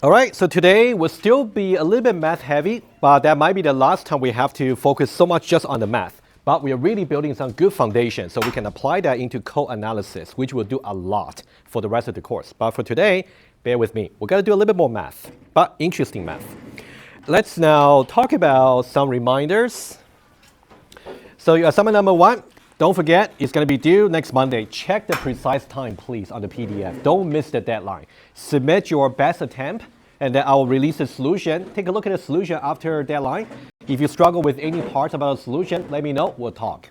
All right, so today will still be a little bit math heavy, but that might be the last time we have to focus so much just on the math. But we are really building some good foundation so we can apply that into code analysis, which will do a lot for the rest of the course. But for today, bear with me. We're going to do a little bit more math, but interesting math. Let's now talk about some reminders. So your assignment number 1, don't forget, it's going to be due next Monday. Check the precise time, please, on the PDF. Don't miss the deadline. Submit your best attempt, and then I will release the solution. Take a look at the solution after deadline. If you struggle with any parts about the solution, let me know. We'll talk.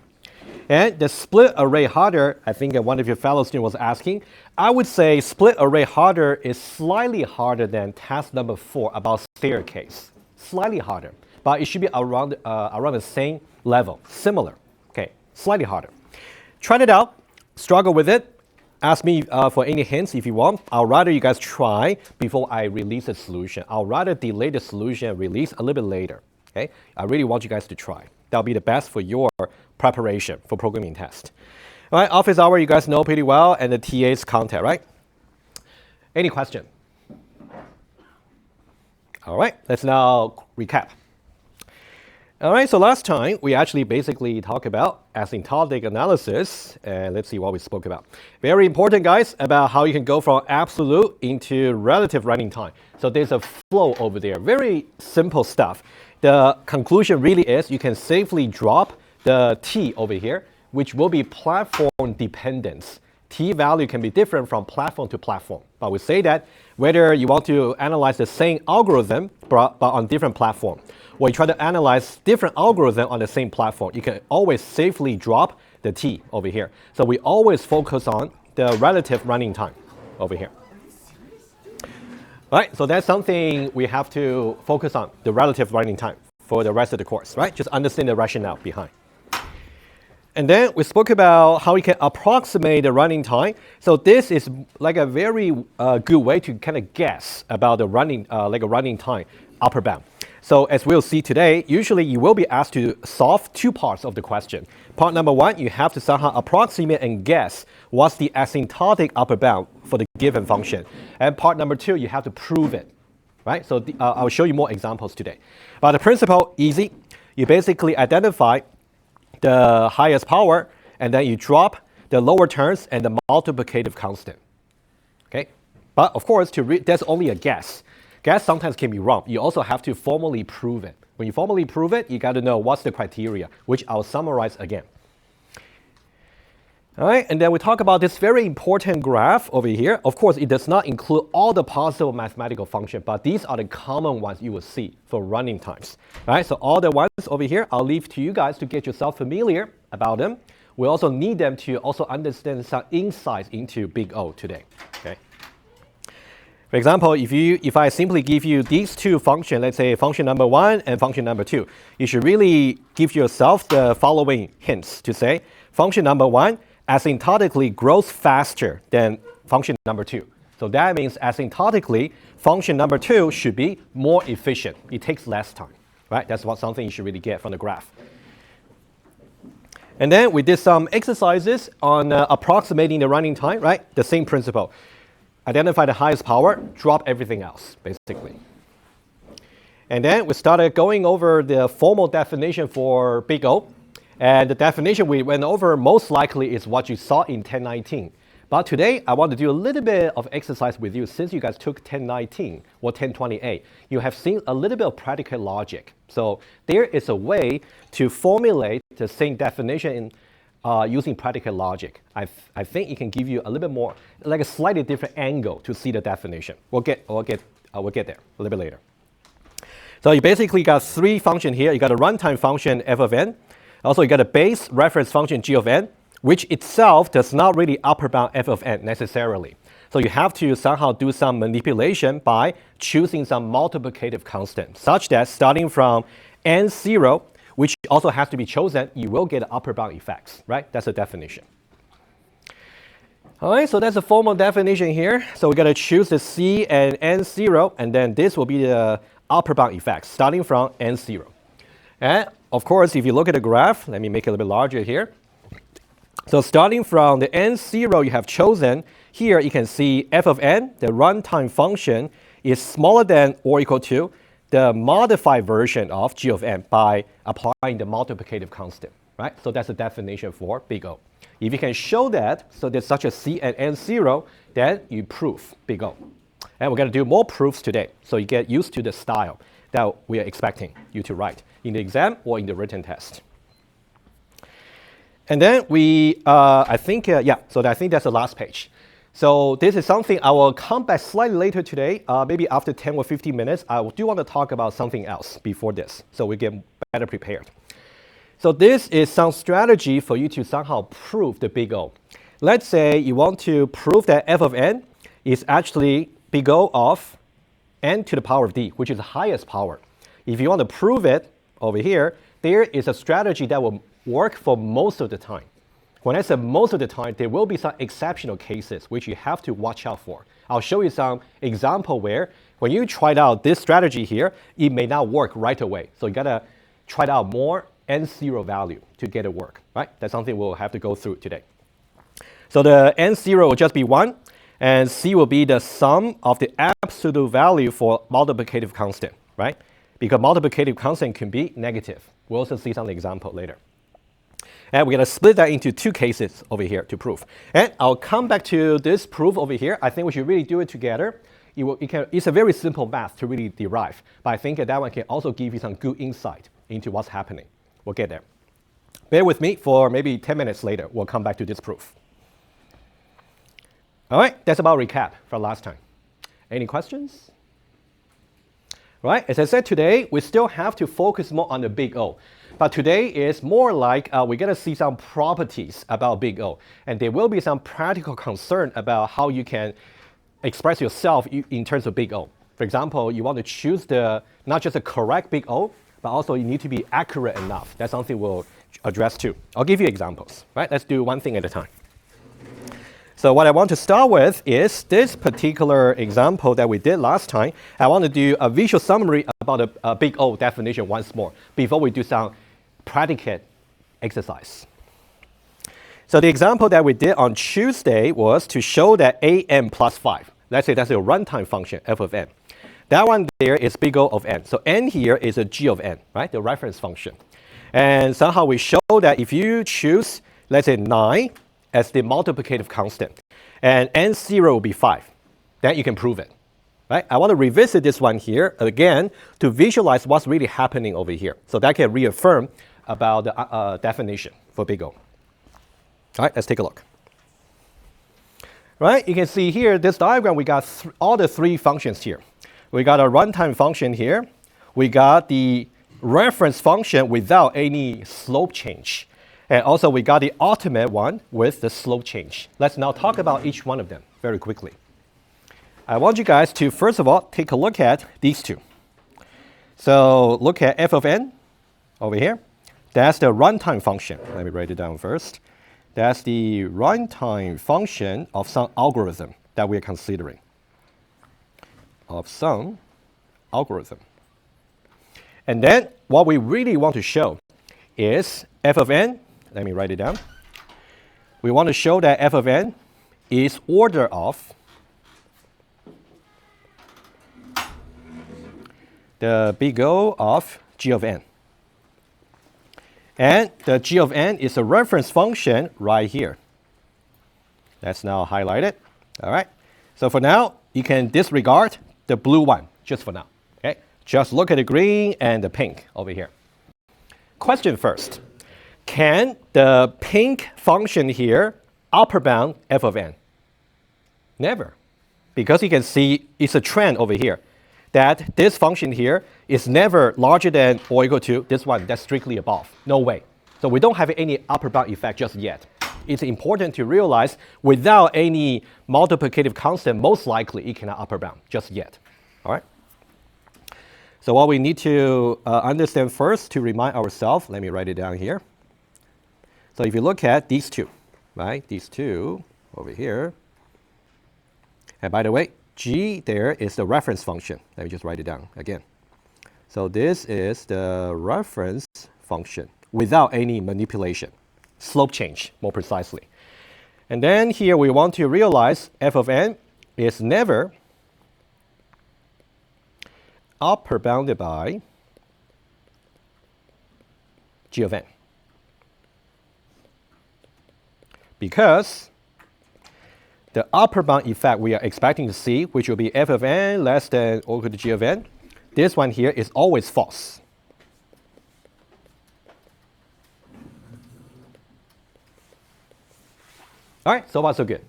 And the split array harder, I think one of your fellow students was asking. I would say split array harder is slightly harder than task number 4 about staircase. Slightly harder, but it should be around the same level, similar. Okay, slightly harder. Try it out. Struggle with it. Ask me for any hints if you want. I'll rather you guys try before I release a solution. I'll rather delay the solution and release a little bit later. Okay, I really want you guys to try. That'll be the best for your preparation for programming test. All right, office hour you guys know pretty well, and the TA's content, right? Any question? All right, let's now recap. All right, so last time we actually basically talked about asymptotic analysis, and let's see what we spoke about. Very important, guys, about how you can go from absolute into relative running time. So there's a flow over there, very simple stuff. The conclusion really is you can safely drop the T over here, which will be platform dependence. T value can be different from platform to platform, but we say that whether you want to analyze the same algorithm but on different platform, or you try to analyze different algorithm on the same platform, you can always safely drop the T over here. So we always focus on the relative running time over here. All right, so that's something we have to focus on, the relative running time for the rest of the course, right? Just understand the rationale behind. And then we spoke about how we can approximate the running time. So this is like a very good way to kind of guess about the running, like a running time upper bound. So as we'll see today, usually you will be asked to solve 2 parts of the question. Part number 1, you have to somehow approximate and guess what's the asymptotic upper bound for the given function. And part number 2, you have to prove it, right? So I'll show you more examples today. But the principle, easy. You basically identify the highest power, and then you drop the lower terms and the multiplicative constant. Okay, but of course, that's only a guess. Guess sometimes can be wrong. You also have to formally prove it. When you formally prove it, you got to know what's the criteria, which I'll summarize again. All right, and then we talk about this very important graph over here. Of course, it does not include all the possible mathematical functions, but these are the common ones you will see for running times. All right, so all the ones over here, I'll leave to you guys to get yourself familiar about them. We also need them to also understand some insights into big O today. Okay. For example, if I simply give you these 2 functions, let's say function number 1 and function number 2, you should really give yourself the following hints to say function number 1 asymptotically grows faster than function number 2. So that means asymptotically, function number 2 should be more efficient. It takes less time, right? That's something you should really get from the graph. And then we did some exercises on approximating the running time, right? The same principle. Identify the highest power, drop everything else, basically. And then we started going over the formal definition for big O. And the definition we went over most likely is what you saw in 1019. But today, I want to do a little bit of exercise with you. Since you guys took 1019 or 1028, you have seen a little bit of predicate logic. So there is a way to formulate the same definition using predicate logic. I think it can give you a little bit more, like a slightly different angle to see the definition. We'll get there a little bit later. So you basically got 3 functions here. You got a runtime function f of n. Also, you got a base reference function g of n, which itself does not really upper bound f of n necessarily. So you have to somehow do some manipulation by choosing some multiplicative constant, such that starting from n0, which also has to be chosen, you will get upper bound effects, right? That's a definition. All right, so that's a formal definition here. So we got to choose the c and n0, and then this will be the upper bound effects starting from n0. And of course, if you look at the graph, let me make it a little bit larger here. So starting from the n0 you have chosen, here you can see f of n, the runtime function, is smaller than or equal to the modified version of g of n by applying the multiplicative constant, right? So that's the definition for big O. If you can show that, so there's such a C and N0, then you prove big O. And we're going to do more proofs today, so you get used to the style that we are expecting you to write in the exam or in the written test. And then I think that's the last page. So this is something I will come back slightly later today, maybe after 10 or 15 minutes. I do want to talk about something else before this, so we get better prepared. So this is some strategy for you to somehow prove the big O. Let's say you want to prove that f of n is actually big O of n to the power of d, which is the highest power. If you want to prove it over here, there is a strategy that will work for most of the time. When I say most of the time, there will be some exceptional cases which you have to watch out for. I'll show you some example where when you try out this strategy here, it may not work right away. So you gotta try out more n0 value to get it work, right? That's something we'll have to go through today. So the n0 will just be 1, and c will be the sum of the absolute value for multiplicative constant, right? Because multiplicative constant can be negative. We'll also see some example later. And we're going to split that into two cases over here to prove. And I'll come back to this proof over here. I think we should really do it together. It's a very simple math to really derive, but I think that one can also give you some good insight into what's happening. We'll get there. Bear with me for maybe 10 minutes later. We'll come back to this proof. All right, that's about recap from last time. Any questions? Right, as I said today, we still have to focus more on the big O. But today is more like we're going to see some properties about big O. And there will be some practical concern about how you can express yourself in terms of big O. For example, you want to choose not just the correct big O, but also you need to be accurate enough. That's something we'll address too. I'll give you examples. Right, let's do one thing at a time. So what I want to start with is this particular example that we did last time. I want to do a visual summary about a big O definition once more before we do some predicate exercise. So the example that we did on Tuesday was to show that an plus 5. Let's say that's a runtime function, f of n. That one there is big O of n. So n here is a g of n, right? The reference function. And somehow we show that if you choose, let's say 9, as the multiplicative constant, and n0 will be 5. Then you can prove it, right? I want to revisit this one here again to visualize what's really happening over here. So that can reaffirm about the definition for big O. All right, let's take a look. Right, you can see here, this diagram, we got all the three functions here. We got a runtime function here. We got the reference function without any slope change. And also, we got the ultimate one with the slope change. Let's now talk about each one of them very quickly. I want you guys to, first of all, take a look at these two. So look at f of n over here. That's the runtime function. Let me write it down first. That's the runtime function of some algorithm that we're considering. Of some algorithm. And then what we really want to show is f of n. Let me write it down. We want to show that f of n is order of the big O of g of n. And the g of n is a reference function right here. That's now highlighted. All right. So for now, you can disregard the blue one, just for now. Okay. Just look at the green and the pink over here. Question first. Can the pink function here upper bound f of n? Never. Because you can see it's a trend over here that this function here is never larger than or equal to this one that's strictly above. No way. So we don't have any upper bound effect just yet. It's important to realize without any multiplicative constant, most likely it cannot upper bound just yet. All right? So what we need to understand first to remind ourselves, let me write it down here. So if you look at these two, right? These two over here. And by the way, g there is the reference function. Let me just write it down again. So this is the reference function without any manipulation. Slope change, more precisely. And then here we want to realize f of n is never upper bounded by G of n. Because the upper bound effect we are expecting to see, which will be f of n less than or equal to g of n, this one here is always false. All right, so far so good.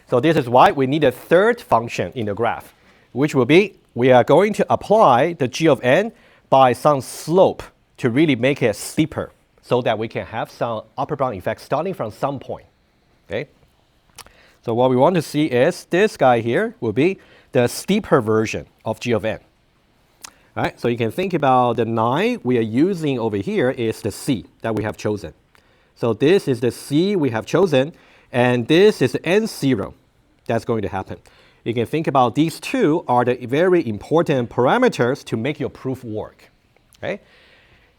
So this is why we need a third function in the graph, which will be we are going to apply the g of n by some slope to really make it steeper so that we can have some upper bound effect starting from some point. Okay? So what we want to see is this guy here will be the steeper version of g of n. All right, so you can think about the 9 we are using over here is the c that we have chosen. So this is the c we have chosen, and this is n0 that's going to happen. You can think about these two are the very important parameters to make your proof work. Okay?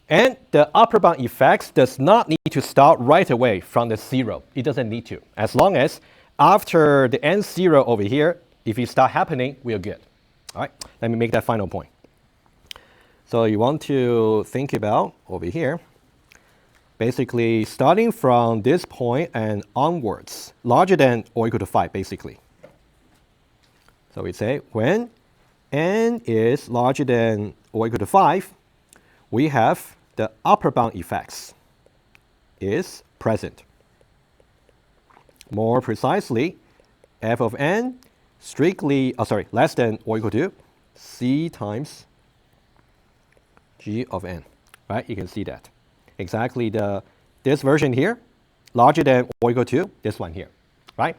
And the upper bound effects does not need to start right away from the 0. It doesn't need to. As long as after the n0 over here, if it start happening, we are good. All right, let me make that final point. So you want to think about over here, basically starting from this point and onwards, larger than or equal to 5, basically. So we say when n is larger than or equal to 5, we have the upper bound effects is present. More precisely, f of n strictly, less than or equal to c times g of n, right? You can see that. Exactly this version here, larger than or equal to this one here, right?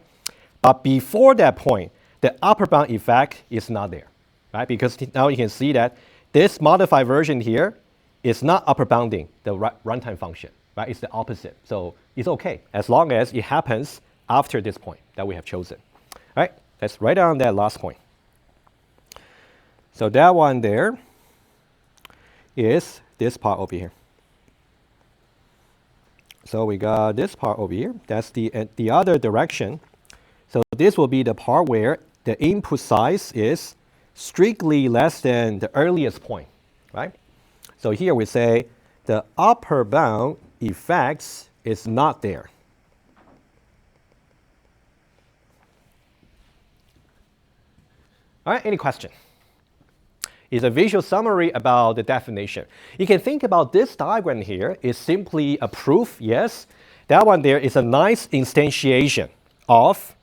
But before that point, the upper bound effect is not there, right? Because now you can see that this modified version here is not upper bounding the runtime function, right? It's the opposite. So it's okay as long as it happens after this point that we have chosen. All right, let's write down that last point. So that one there is this part over here. So we got this part over here. That's the other direction. So this will be the part where the input size is strictly less than the earliest point, right? So here we say the upper bound effects is not there. All right, any question? It's a visual summary about the definition. You can think about this diagram here is simply a proof, yes. That one there is a nice instantiation of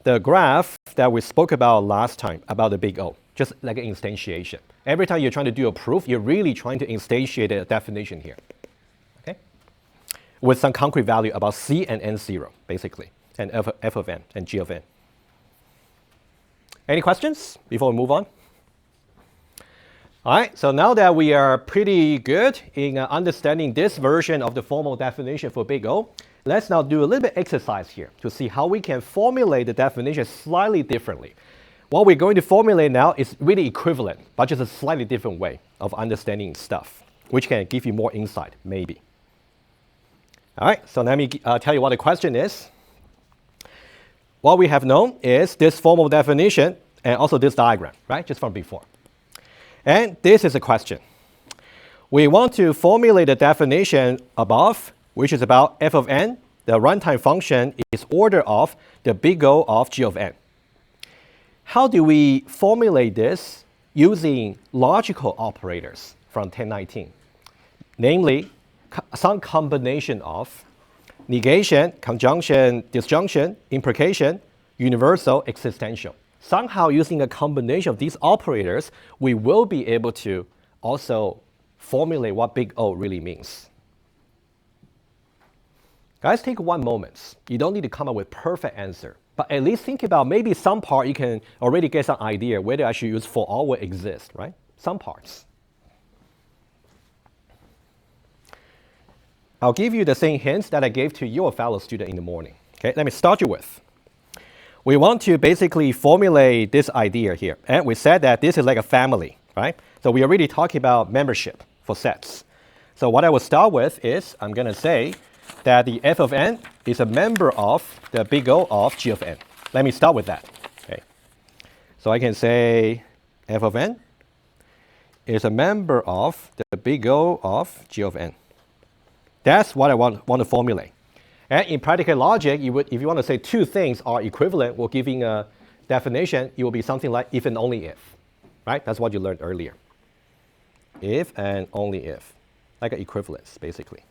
the graph that we spoke about last time about the big O, just like an instantiation. Every time you're trying to do a proof, you're really trying to instantiate a definition here, okay? With some concrete value about C and N0, basically, and F of N and G of N. Any questions before we move on? All right, so now that we are pretty good in understanding this version of the formal definition for big O, let's now do a little bit exercise here to see how we can formulate the definition slightly differently. What we're going to formulate now is really equivalent, but just a slightly different way of understanding stuff, which can give you more insight, maybe. All right, so let me tell you what the question is. What we have known is this formal definition and also this diagram, right, just from before. And this is a question. We want to formulate the definition above, which is about f of n, the runtime function is order of the big O of g of n. How do we formulate this using logical operators from 1019? Namely, some combination of negation, conjunction, disjunction, implication, universal, existential. Somehow using a combination of these operators, we will be able to also formulate what big O really means. Guys, take 1 moment. You don't need to come up with perfect answer, but at least think about maybe some part you can already get some idea whether I should use for all will exist, right? Some parts. I'll give you the same hints that I gave to your fellow student in the morning. Okay, let me start you with. We want to basically formulate this idea here. And we said that this is like a family, right? So we are really talking about membership for sets. So what I will start with is I'm going to say that the f of n is a member of the big O of g of n. Let me start with that. Okay. So I can say f of n is a member of the big O of G of n. That's what I want to formulate. And in practical logic, if you want to say two things are equivalent, we're giving a definition, it will be something like if and only if. Right? That's what you learned earlier. If and only if. Like an equivalence, basically.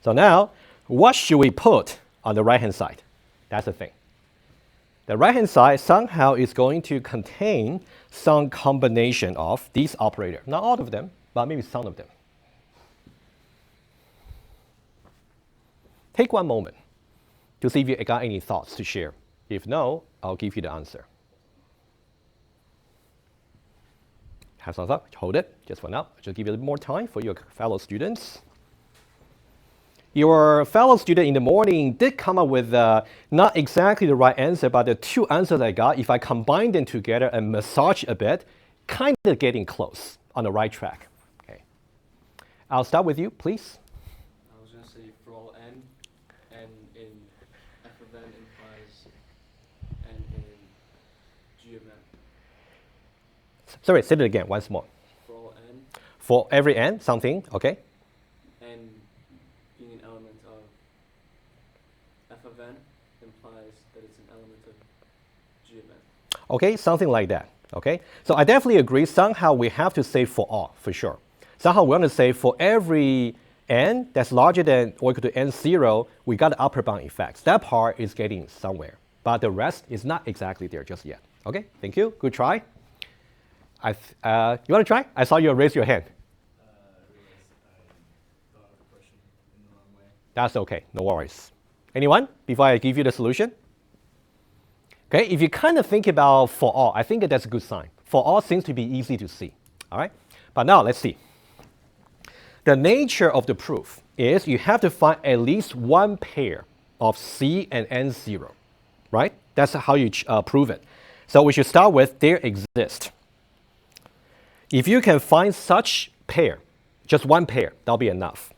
So now, what should we put on the right-hand side? That's the thing. The right-hand side somehow is going to contain some combination of these operators. Not all of them, but maybe some of them. Take one moment to see if you got any thoughts to share. If no, I'll give you the answer. Have some thought, hold it, just for now. I'll just give you a little more time for your fellow students. Your fellow student in the morning did come up with not exactly the right answer, but the two answers I got, if I combine them together and massage a bit, kind of getting close on the right track. Okay. I'll start with you, please. I was going to say for all n in f of n implies n in g of n. Sorry, say it again once more. For all n. For every n, something, okay. N being an element of f of n implies that it's an element of g of n. Okay, something like that. Okay, so I definitely agree. Somehow we have to say for all, for sure. Somehow we want to say for every n that's larger than or equal to n0, we got the upper bound effects. That part is getting somewhere, but the rest is not exactly there just yet. Okay, thank you. Good try. You want to try? I saw you raise your hand. I realized I thought of the question in the wrong way. That's okay, no worries. Anyone, before I give you the solution? Okay, if you kind of think about for all, I think that's a good sign. For all seems to be easy to see, all right? But now let's see. The nature of the proof is you have to find at least one pair of C and N0, right? That's how you prove it. So we should start with there exist. If you can find such pair, just one pair, that'll be enough.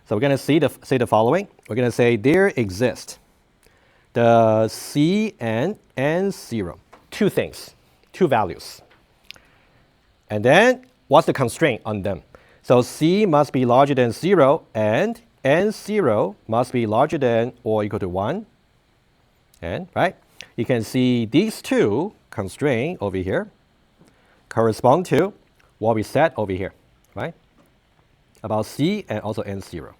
So we're going to say the following. We're going to say there exist the C and N0. Two things, two values. And then what's the constraint on them? So C must be larger than 0 and N0 must be larger than or equal to 1. And, right? You can see these two constraints over here correspond to what we said over here, right? About C and also N0.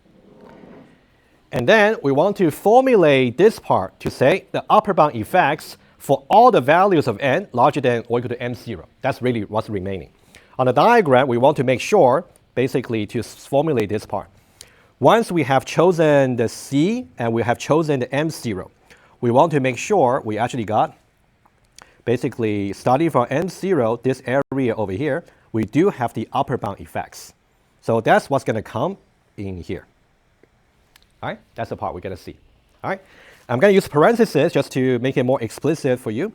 And then we want to formulate this part to say the upper bound effects for all the values of n larger than or equal to m0. That's really what's remaining. On the diagram, we want to make sure, basically, to formulate this part. Once we have chosen the C and we have chosen the m0, we want to make sure we actually got, basically, starting from m0, this area over here, we do have the upper bound effects. So that's what's going to come in here. All right, that's the part we're going to see. All right, I'm going to use parentheses just to make it more explicit for you.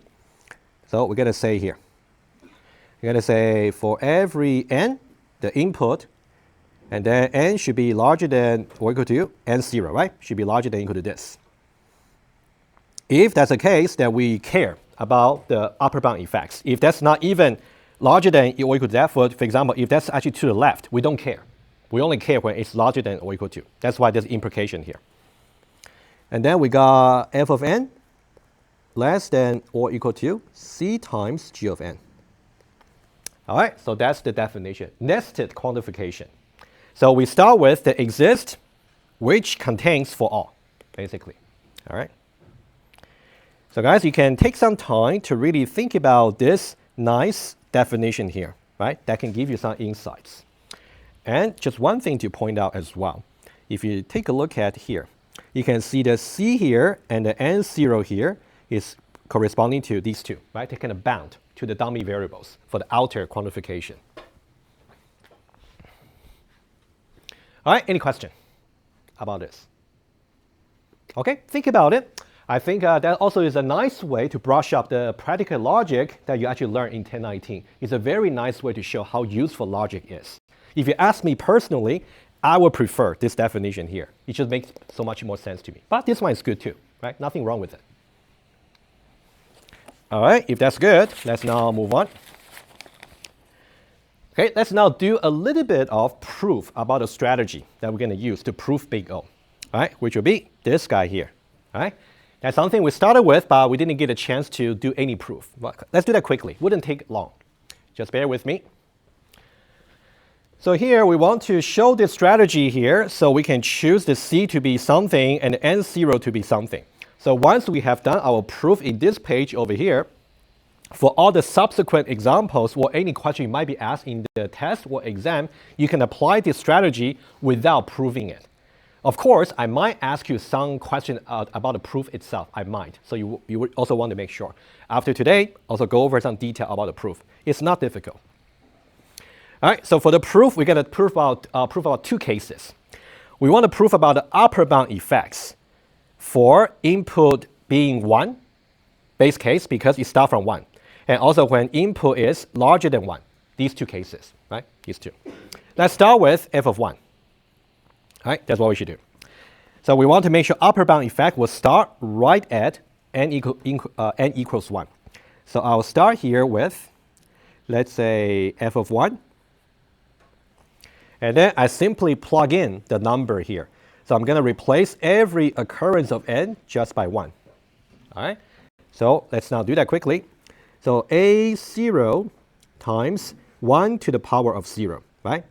So we're going to say here, we're going to say for every n, the input, and then n should be larger than or equal to n0, right? Should be larger than or equal to this. If that's the case, then we care about the upper bound effects. If that's not even larger than or equal to that, for example, if that's actually to the left, we don't care. We only care when it's larger than or equal to. That's why there's implication here. And then we got f of n less than or equal to c times g of n. All right, so that's the definition, nested quantification. So we start with the exist, which contains for all, basically. All right. So guys, you can take some time to really think about this nice definition here, right? That can give you some insights. And just one thing to point out as well. If you take a look at here, you can see the C here and the N0 here is corresponding to these two, right? They kind of bound to the dummy variables for the outer quantification. All right, any question about this? Okay, think about it. I think that also is a nice way to brush up the practical logic that you actually learn in 1019. It's a very nice way to show how useful logic is. If you ask me personally, I would prefer this definition here. It just makes so much more sense to me. But this one is good too, right? Nothing wrong with it. All right, if that's good, let's now move on. Okay, let's now do a little bit of proof about a strategy that we're going to use to prove big O, all right, which will be this guy here. All right, that's something we started with, but we didn't get a chance to do any proof. But let's do that quickly. Wouldn't take long. Just bear with me. So here we want to show this strategy here, so we can choose the C to be something and N0 to be something. So once we have done our proof in this page over here, for all the subsequent examples or any question you might be asked in the test or exam, you can apply this strategy without proving it. Of course, I might ask you some question about the proof itself. I might. So you would also want to make sure. After today, also go over some detail about the proof. It's not difficult. All right, so for the proof, we're going to prove about two cases. We want to prove about the upper bound effects for input being 1, base case, because it starts from 1. And also when input is larger than 1. These two cases, right? These two. Let's start with f of 1. All right, that's what we should do. So we want to make sure upper bound effect will start right at n equals 1. So I'll start here with, let's say, f of 1. And then I simply plug in the number here. So I'm going to replace every occurrence of n just by 1. All right, so let's now do that quickly. So A0 times 1 to the power of 0, right?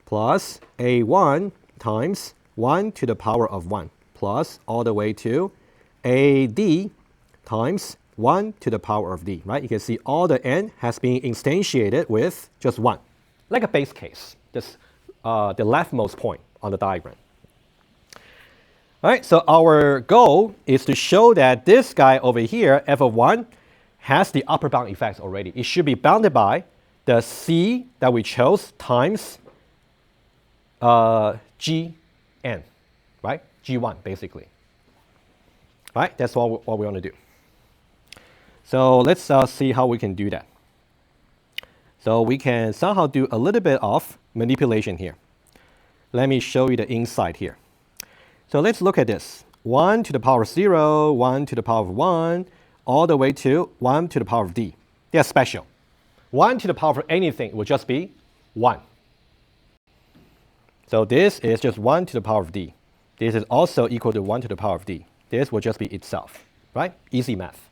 Plus A1 times 1 to the power of 1, plus all the way to AD times 1 to the power of D, right? You can see all the n has been instantiated with just 1, like a base case, this, the leftmost point on the diagram. All right, so our goal is to show that this guy over here, f of 1, has the upper bound effects already. It should be bounded by the C that we chose times Gn, right? G1, basically. Right, that's what we want to do. So let's see how we can do that. So we can somehow do a little bit of manipulation here. Let me show you the inside here. So let's look at this. 1 to the power of 0, 1 to the power of 1, all the way to 1 to the power of d. They are special. 1 to the power of anything will just be 1. So this is just 1 to the power of d. This is also equal to 1 to the power of d. This will just be itself, right? Easy math.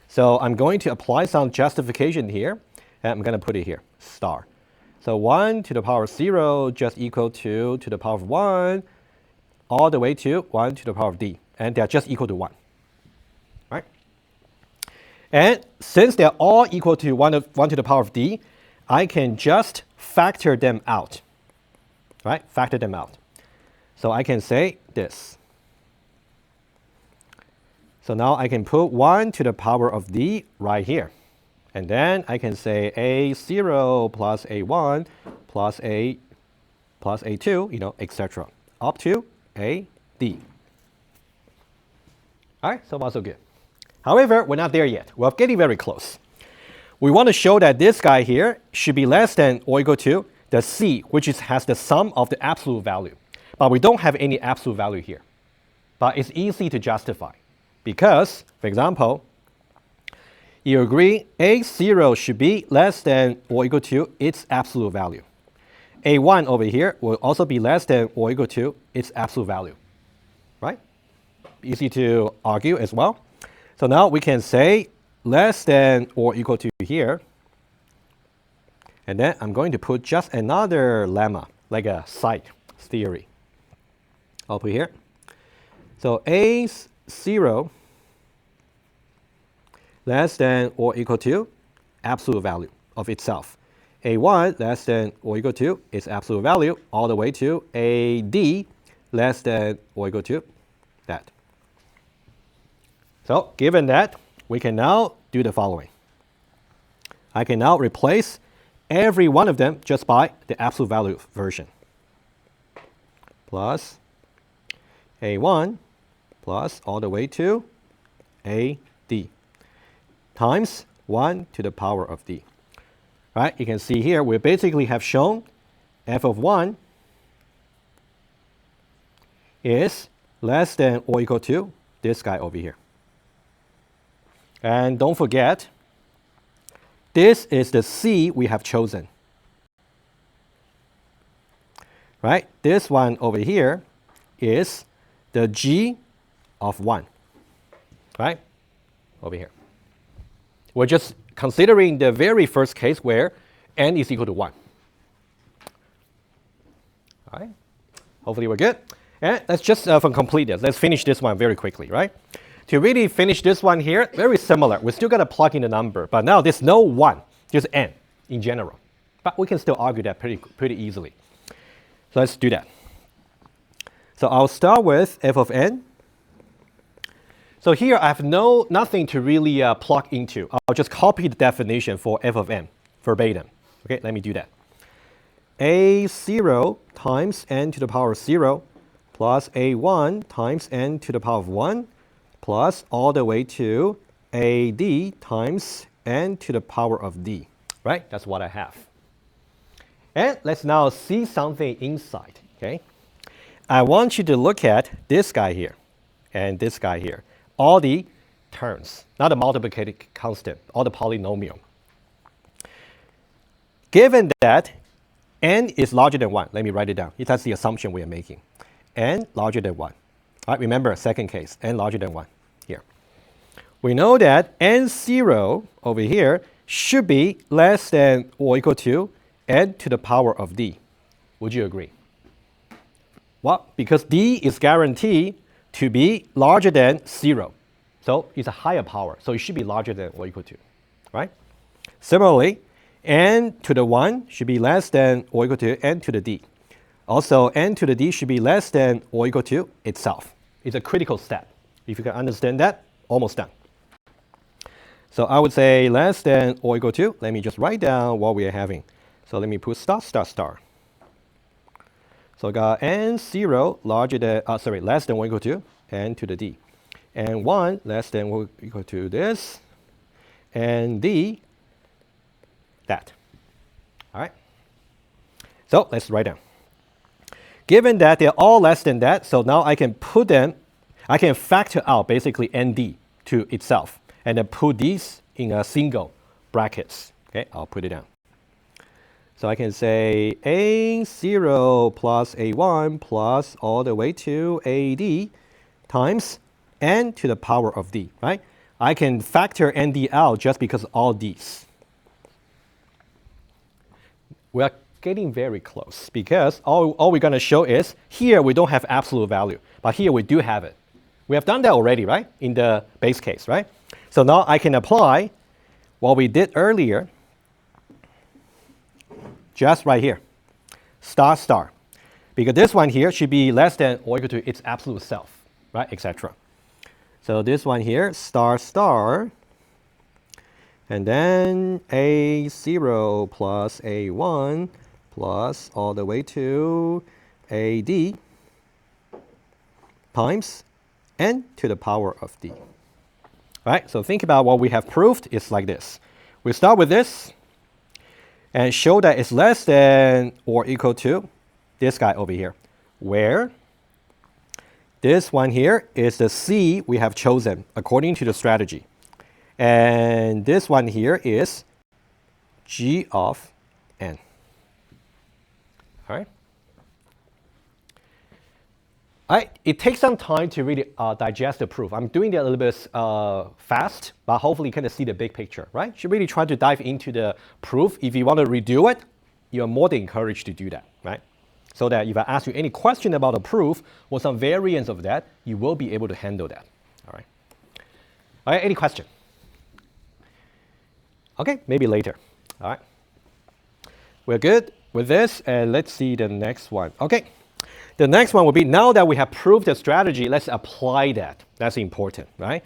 So I'm going to apply some justification here, and I'm going to put it here, star. So 1 to the power of 0 just equal to the power of 1, all the way to 1 to the power of d. And they're just equal to 1. Right? And since they're all equal to 1 to the power of d, I can just factor them out. Right? Factor them out. So I can say this. So now I can put 1 to the power of d right here. And then I can say A0 plus A1 plus A plus A2, etc. up to AD. All right, so far so good. However, we're not there yet. We're getting very close. We want to show that this guy here should be less than or equal to the C, which has the sum of the absolute value. But we don't have any absolute value here. But it's easy to justify. Because, for example, you agree A0 should be less than or equal to its absolute value. A1 over here will also be less than or equal to its absolute value. Right? Easy to argue as well. So now we can say less than or equal to here. And then I'm going to put just another lemma, like a side theory. I'll put here. So A0 less than or equal to absolute value of itself. A1 less than or equal to its absolute value all the way to AD less than or equal to that. So given that, we can now do the following. I can now replace every one of them just by the absolute value version. Plus A1 plus all the way to AD times 1 to the power of d. Right? You can see here we basically have shown f of 1 is less than or equal to this guy over here. And don't forget, this is the C we have chosen. Right? This one over here is the G of 1. Right? Over here. We're just considering the very first case where n is equal to 1. All right? Hopefully we're good. And let's just, for completeness, let's finish this one very quickly, right? To really finish this one here, very similar. We still got to plug in the number, but now there's no 1, just n in general. But we can still argue that pretty easily. So let's do that. So I'll start with f of n. So here I have nothing to really plug into. I'll just copy the definition for f of n verbatim. Okay, let me do that. A0 times n to the power of 0 plus a1 times n to the power of 1 plus all the way to ad times n to the power of d. Right? That's what I have. And let's now see something inside. Okay? I want you to look at this guy here and this guy here. All the terms, not the multiplicative constant, all the polynomial. Given that n is larger than 1, let me write it down. That's the assumption we are making. N larger than 1. All right, remember, second case, n larger than 1 here. We know that n0 over here should be less than or equal to n to the power of d. Would you agree? Well, because d is guaranteed to be larger than 0. So it's a higher power, so it should be larger than or equal to, right? Similarly, n to the 1 should be less than or equal to n to the d. Also, n to the d should be less than or equal to itself. It's a critical step. If you can understand that, almost done. So I would say less than or equal to, let me just write down what we are having. So let me put star, star, star. So I got n0 less than or equal to n to the d. And 1 less than or equal to this. And d, that. All right? So let's write down. Given that they're all less than that, so now I can factor out basically nd to itself. And then put these in a single brackets. Okay, I'll put it down. So I can say a0 plus a1 plus all the way to ad times n to the power of d, right? I can factor nd out just because of all these. We're getting very close because all we're going to show is here we don't have absolute value, but here we do have it. We have done that already, right? In the base case, right? So now I can apply what we did earlier just right here, star, star. Because this one here should be less than or equal to its absolute self, right, etc. So this one here, star, star, and then a0 plus a1 plus all the way to ad times n to the power of d. All right, so think about what we have proved. It's like this. We start with this and show that it's less than or equal to this guy over here, where this one here is the C we have chosen according to the strategy. And this one here is G of n. All right? It takes some time to really digest the proof. I'm doing that a little bit fast, but hopefully you kind of see the big picture, right? You should really try to dive into the proof. If you want to redo it, you're more than encouraged to do that, right? So that if I ask you any question about the proof or some variants of that, you will be able to handle that, all right? All right, any question? Okay, maybe later, all right? We're good with this, and let's see the next one. Okay. The next one will be, now that we have proved the strategy, let's apply that. That's important, right?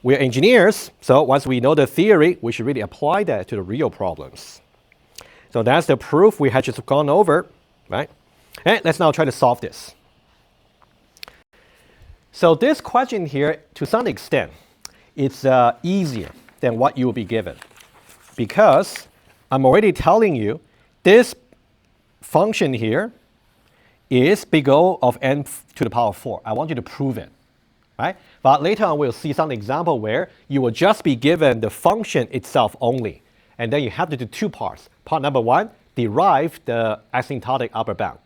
We're engineers, so once we know the theory, we should really apply that to the real problems. So that's the proof we had just gone over, right? And let's now try to solve this. So this question here, to some extent, it's easier than what you will be given. Because I'm already telling you, this function here is big O of n to the power of 4. I want you to prove it, right? But later on, we'll see some example where you will just be given the function itself only, And then you have to do two parts. Part number one, derive the asymptotic upper bound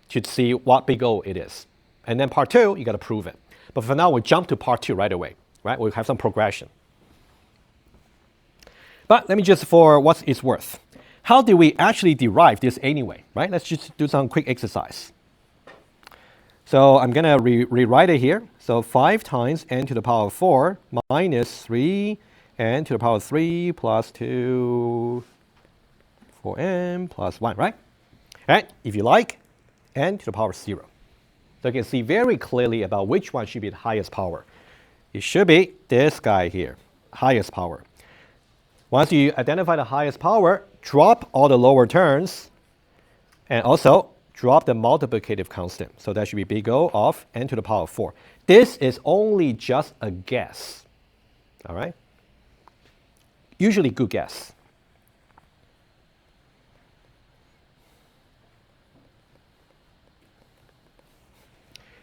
to see what big O it is. And then part two, you got to prove it. But for now, we jump to part two right away, right? We'll have some progression. But let me just, for what it's worth, how do we actually derive this anyway, right? Let's just do some quick exercise. So I'm going to rewrite it here. So 5 times n to the power 4 minus 3 n to the power 3 plus 2 4n plus 1, right? And if you like, n to the power 0. So you can see very clearly about which one should be the highest power. It should be this guy here, highest power. Once you identify the highest power, drop all the lower terms, and also drop the multiplicative constant. So that should be big O of n to the power 4. This is only just a guess, all right? Usually good guess.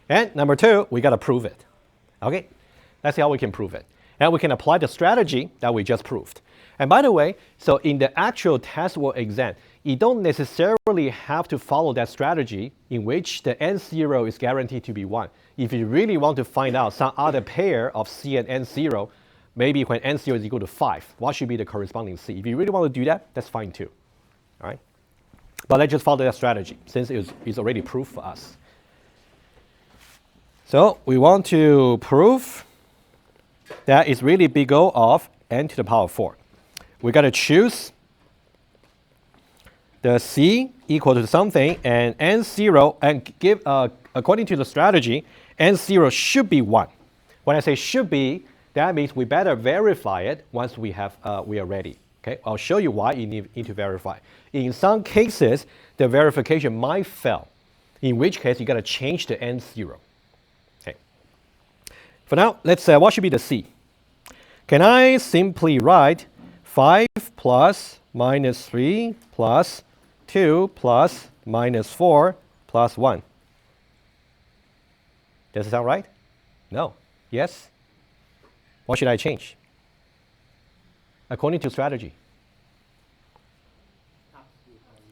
And number two, we got to prove it. Okay, let's see how we can prove it. And we can apply the strategy that we just proved. And by the way, so in the actual test or exam, you don't necessarily have to follow that strategy in which the n0 is guaranteed to be 1. If you really want to find out some other pair of C and n0, maybe when n0 is equal to 5, what should be the corresponding C? If you really want to do that, that's fine too. All right? But let's just follow that strategy since it's already proved for us. So we want to prove that it's really big O of n to the power 4. We got to choose the C equal to something and n0 and give, according to the strategy, n0 should be 1. When I say should be, that means we better verify it once we are ready. Okay, I'll show you why you need to verify. In some cases, the verification might fail, in which case you got to change the n0. Okay. For now, let's what should be the C? Can I simply write 5 plus minus 3 plus 2 plus minus 4 plus 1? Does it sound right? No. Yes? What should I change? According to strategy.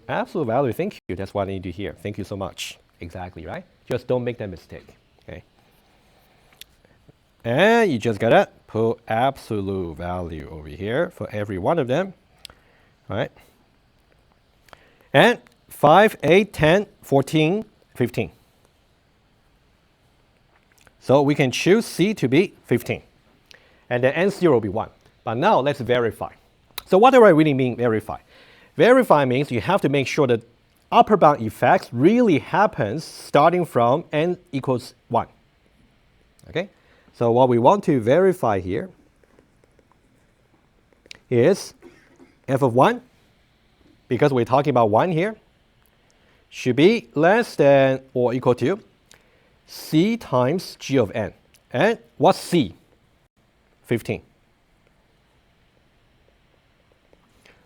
Absolute value. Thank you. That's what I need to hear. Thank you so much. Exactly, right? Just don't make that mistake. Okay. And you just gotta put absolute value over here for every one of them. All right. And 5, 8, 10, 14, 15. So we can choose C to be 15. And then n0 will be 1. But now let's verify. So what do I really mean verify? Verify means you have to make sure that upper bound effects really happens starting from n equals 1. Okay? So what we want to verify here is f of 1, because we're talking about 1 here, should be less than or equal to C times G of n. And what's C? 15.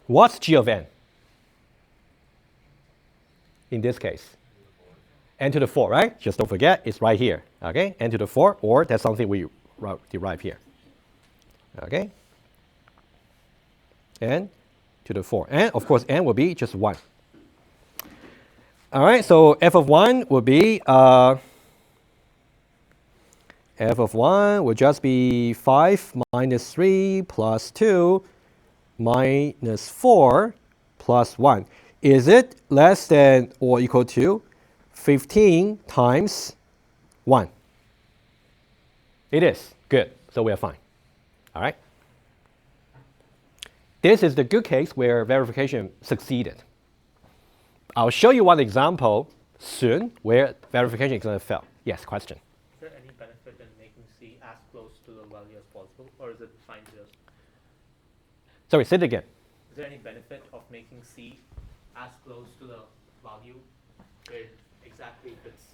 What's G of n? In this case, n to the 4, right? Just don't forget, it's right here. Okay, n to the 4, or that's something we derive here. Okay, n to the 4. And of course, n will be just 1. All right, so f of 1 will be f of 1 will just be 5 minus 3 plus 2 minus 4 plus 1. Is it less than or equal to 15 times 1? It is. Good. So we are fine. All right. This is the good case where verification succeeded. I'll show you one example soon where verification is going to fail. Yes, question. Is there any benefit in making C as close to the value as possible, or is it fine just? Sorry, say it again. Is there any benefit of making C as close to the value where it exactly fits?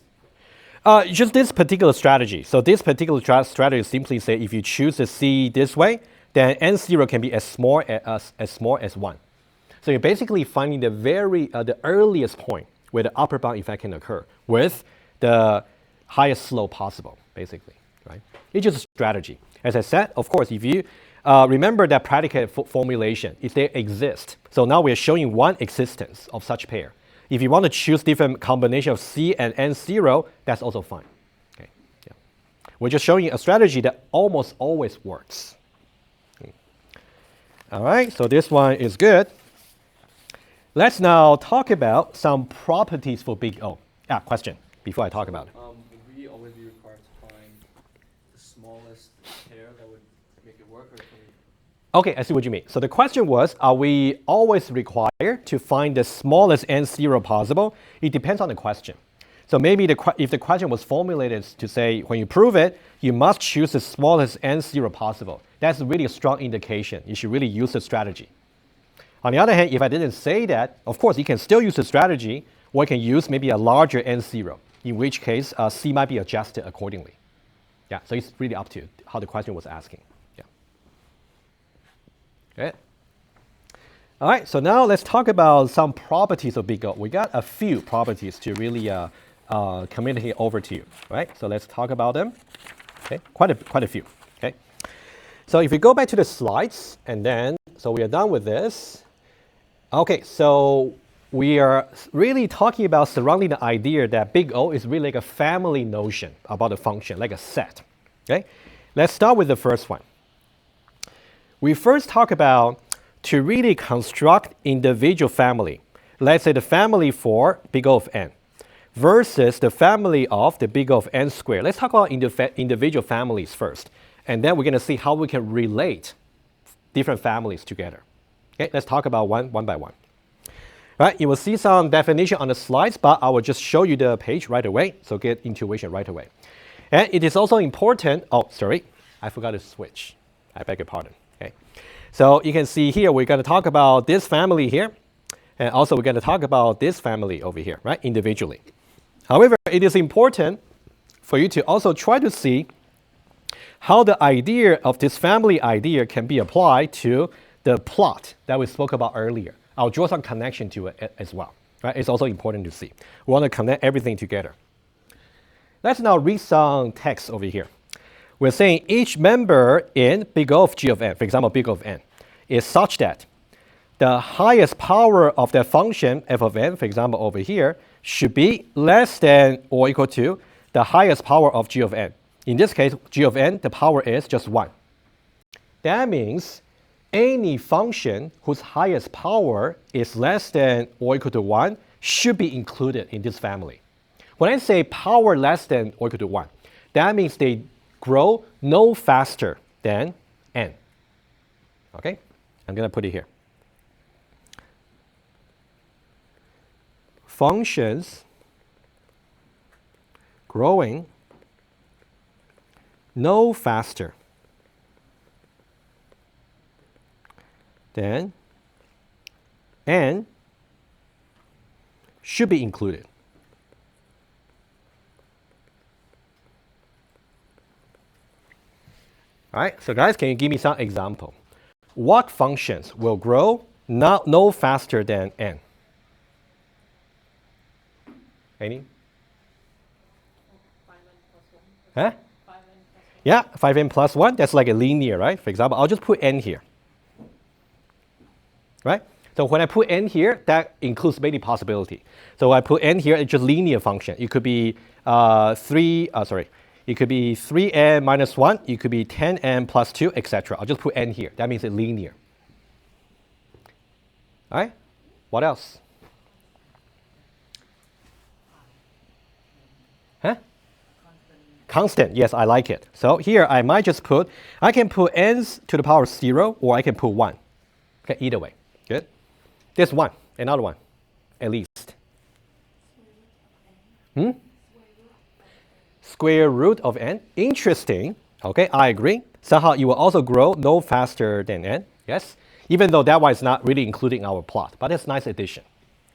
Just this particular strategy. So this particular strategy simply say if you choose the C this way, then n0 can be as small as 1. So you're basically finding the earliest point where the upper bound effect can occur with the highest slope possible, basically, right? It's just a strategy. As I said, of course, if you remember that predicate formulation, if they exist. So now we're showing one existence of such pair. If you want to choose different combination of C and N0, that's also fine. Okay. Yeah. We're just showing a strategy that almost always works. Okay. All right, so this one is good. Let's now talk about some properties for big O. Question before I talk about it. Would we always be required to find the smallest pair that would make it work, or can we? Okay, I see what you mean. So the question was, are we always required to find the smallest N0 possible? It depends on the question. So maybe if the question was formulated to say, when you prove it, you must choose the smallest N0 possible. That's really a strong indication. You should really use the strategy. On the other hand, if I didn't say that, of course, you can still use the strategy, or you can use maybe a larger N0, in which case C might be adjusted accordingly. Yeah, so it's really up to you how the question was asking. Yeah. Okay. All right, so now let's talk about some properties of big O. We got a few properties to really communicate over to you, right? So let's talk about them. Okay, quite a few. Okay. So if we go back to the slides, and then, so we are done with this. Okay, so we are really talking about surrounding the idea that big O is really like a family notion about a function, like a set. Okay, let's start with the first one. We first talk about to really construct individual family. Let's say the family for big O of n versus the family of the big O of n squared. Let's talk about individual families first, and then we're going to see how we can relate different families together. Okay, let's talk about one by one. All right, you will see some definition on the slides, but I will just show you the page right away, so get intuition right away. And it is also important, oh, sorry, I forgot to switch. I beg your pardon. Okay, so you can see here, we're going to talk about this family here, and also we're going to talk about this family over here, right, individually. However, it is important for you to also try to see how the idea of this family idea can be applied to the plot that we spoke about earlier. I'll draw some connection to it as well. Right? It's also important to see. We want to connect everything together. Let's now read some text over here. We're saying each member in big O of g of n, for example, big O of n, is such that the highest power of that function f of n, for example, over here, should be less than or equal to the highest power of g of n. In this case, g of n, the power is just 1. That means any function whose highest power is less than or equal to 1 should be included in this family. When I say power less than or equal to 1, that means they grow no faster than n. Okay? I'm going to put it here. Functions growing no faster than n should be included. All right, so guys, can you give me some example? What functions will grow no faster than n? Any? 5n plus 1. Huh? Yeah, 5n plus 1, that's like a linear, right? For example, I'll just put n here. Right? So when I put n here, that includes many possibilities. So I put n here, it's just linear function. It could be it could be 3n minus 1, it could be 10n plus 2, etc. I'll just put n here. That means it's linear. All right? What else? Huh? Constant, yes, I like it. So here I might just put, I can put n's to the power 0, or I can put 1. Okay, either way. Good. There's one, another one, at least. Square root of n. Interesting. Okay, I agree. Somehow it will also grow no faster than n. Yes. Even though that one is not really including our plot, but it's a nice addition.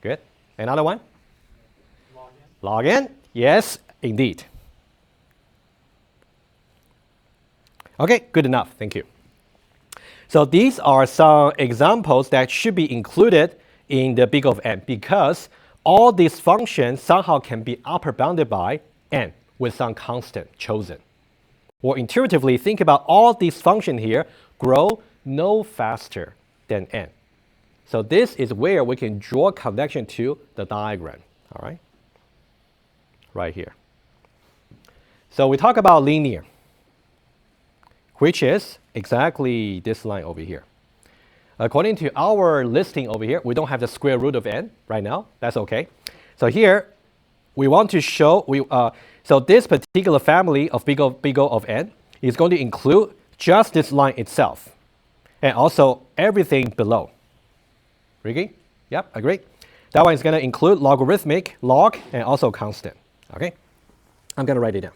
Good. Another one? Log n. Log n. Yes, indeed. Okay, good enough. Thank you. So these are some examples that should be included in the big O of n because all these functions somehow can be upper bounded by n with some constant chosen. Or intuitively, think about all these functions here grow no faster than n. So this is where we can draw a connection to the diagram, all right? Right here. So we talk about linear, which is exactly this line over here. According to our listing over here, we don't have the square root of n right now. That's okay. So here, we want to show, so this particular family of big O of n is going to include just this line itself, and also everything below. Ricky? Yep, agree. That one is going to include logarithmic, log, and also constant. Okay? I'm going to write it down.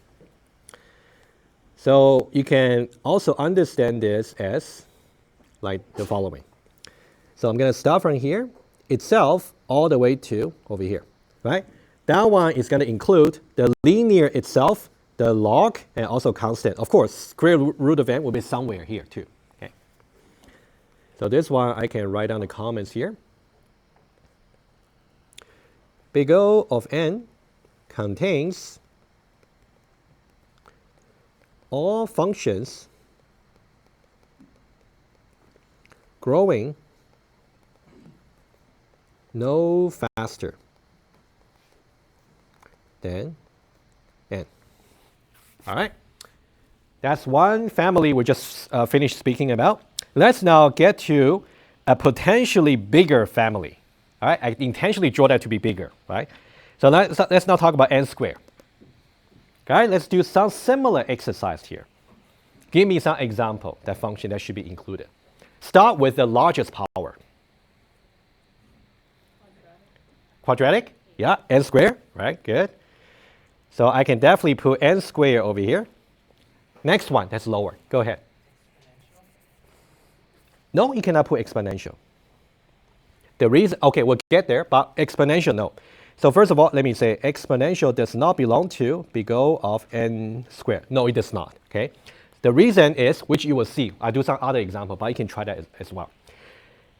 So you can also understand this as like the following. So I'm going to start from here, itself, all the way to over here, right? That one is going to include the linear itself, the log, and also constant. Of course, square root of n will be somewhere here too. Okay. So this one, I can write down the comments here. Big O of n contains all functions growing no faster than n. All right. That's one family we just finished speaking about. Let's now get to a potentially bigger family. All right. I intentionally draw that to be bigger, right? So let's now talk about n squared. Okay, let's do some similar exercise here. Give me some example, that function that should be included. Start with the largest power. Quadratic? Yeah, n squared, right, good. So I can definitely put n squared over here. Next one, that's lower. Go ahead. No, you cannot put exponential. The reason, okay, we'll get there, but exponential, no. So first of all, let me say exponential does not belong to big O of n squared. No, it does not, okay? The reason is, which you will see, I'll do some other example, but you can try that as well.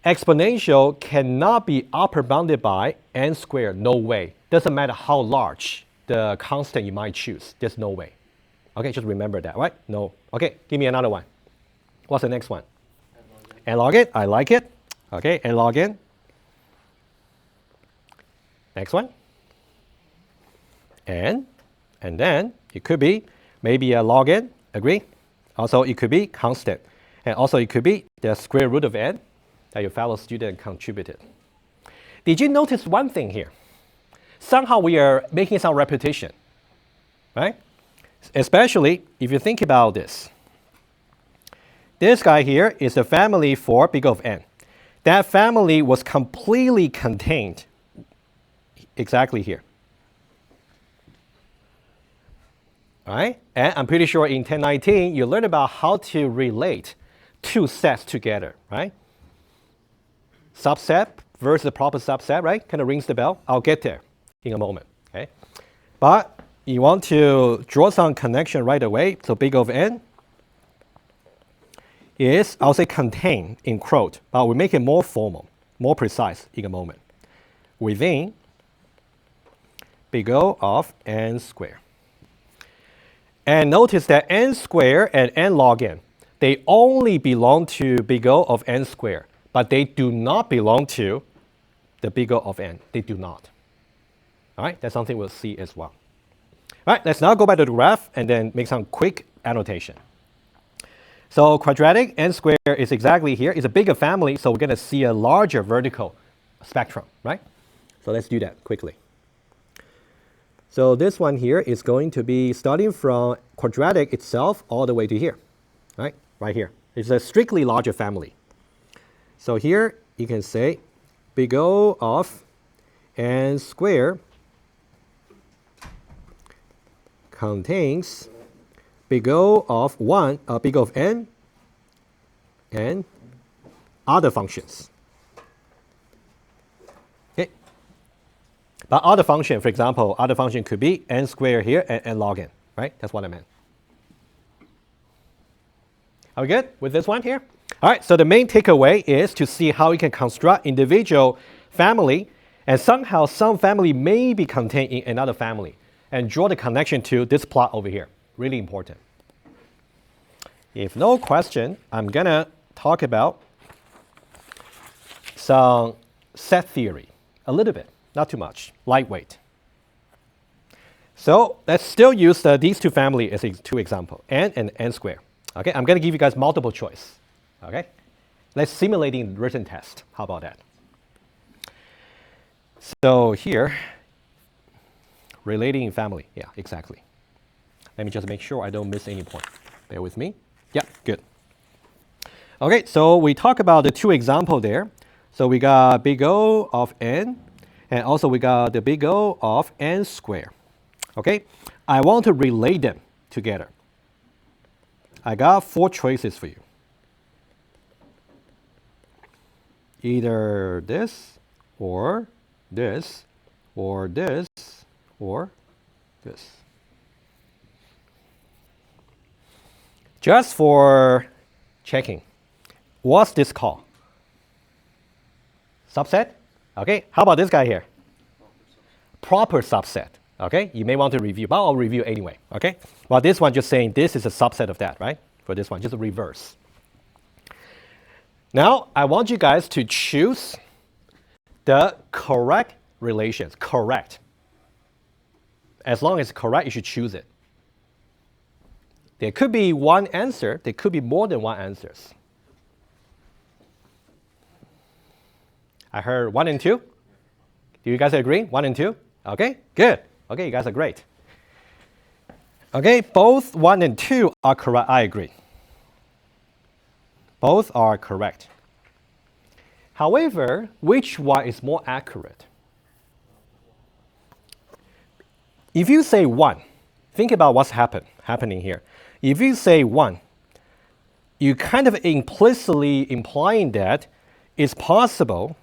Exponential cannot be upper bounded by n squared, no way. Doesn't matter how large the constant you might choose, there's no way. Okay, just remember that, right? No. Okay, give me another one. What's the next one? N log n, I like it. Okay, n log n. Next one. And then it could be maybe a log n, agree? Also, it could be constant. And also, it could be the square root of n that your fellow student contributed. Did you notice one thing here? Somehow we are making some repetition, right? Especially if you think about this. This guy here is the family for big O of n. That family was completely contained exactly here. All right? And I'm pretty sure in 1019, you learned about how to relate two sets together, right? Subset versus proper subset, right? Kind of rings the bell. I'll get there in a moment, okay? But you want to draw some connection right away. So big O of n is, I'll say contained in quote, but we'll make it more formal, more precise in a moment. Within big O of n squared. And notice that n squared and n log n, they only belong to big O of n squared, but they do not belong to the big O of n. They do not. All right, that's something we'll see as well. All right, let's now go back to the graph and then make some quick annotation. So quadratic n squared is exactly here. It's a bigger family, so we're going to see a larger vertical spectrum, right? So let's do that quickly. So this one here is going to be starting from quadratic itself all the way to here, right? Right here. It's a strictly larger family. So here you can say big O of n squared contains big O of big O of n and other functions. Okay. But other function, for example, other function could be n squared here and n log n, right? That's what I meant. Are we good with this one here? All right, so the main takeaway is to see how we can construct individual family, and somehow some family may be contained in another family, and draw the connection to this plot over here. Really important. If no question, I'm going to talk about some set theory, a little bit, not too much, lightweight. So let's still use these two family as two examples, n and n squared. Okay, I'm going to give you guys multiple choice. Okay, let's simulating written test. How about that? So here, relating family. Yeah, exactly. Let me just make sure I don't miss any point. Bear with me. Yeah, good. Okay, so we talk about the two examples there. So we got big O of n, and also we got the big O of n squared. Okay, I want to relate them together. I got 4 choices for you. Either this, or this, or this, or this. Just for checking, what's this called? Subset? Okay, how about this guy here? Proper subset. Okay, you may want to review, but I'll review anyway. Okay, well, this one just saying this is a subset of that, right? For this one, just a reverse. Now, I want you guys to choose the correct relations. Correct. As long as it's correct, you should choose it. There could be one answer. There could be more than one answers. I heard 1 and 2. Do you guys agree? 1 and 2? Okay, good. Okay, you guys are great. Okay, both 1 and 2 are correct. I agree. Both are correct. However, which one is more accurate? If you say 1, think about what's happening here. If you say 1, you kind of implicitly implying that it's possible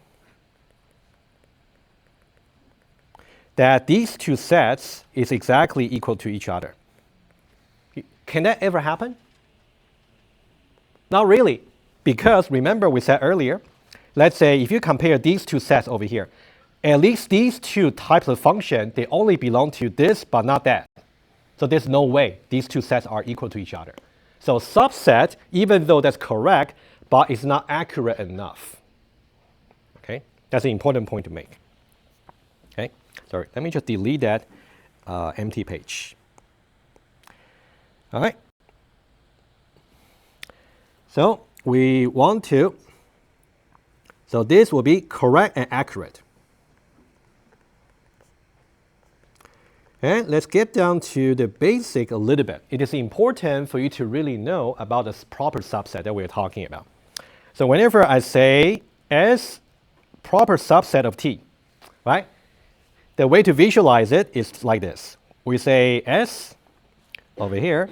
that these two sets is exactly equal to each other. Can that ever happen? Not really, because remember we said earlier, let's say if you compare these two sets over here, at least these two types of function, they only belong to this but not that. So there's no way these two sets are equal to each other. So subset, even though that's correct, but it's not accurate enough. Okay, that's an important point to make. Okay, sorry, let me just delete that empty page. All right. So we want to, so this will be correct and accurate. And let's get down to the basic a little bit. It is important for you to really know about this proper subset that we're talking about. So whenever I say S proper subset of T, right? The way to visualize it is like this. We say S over here,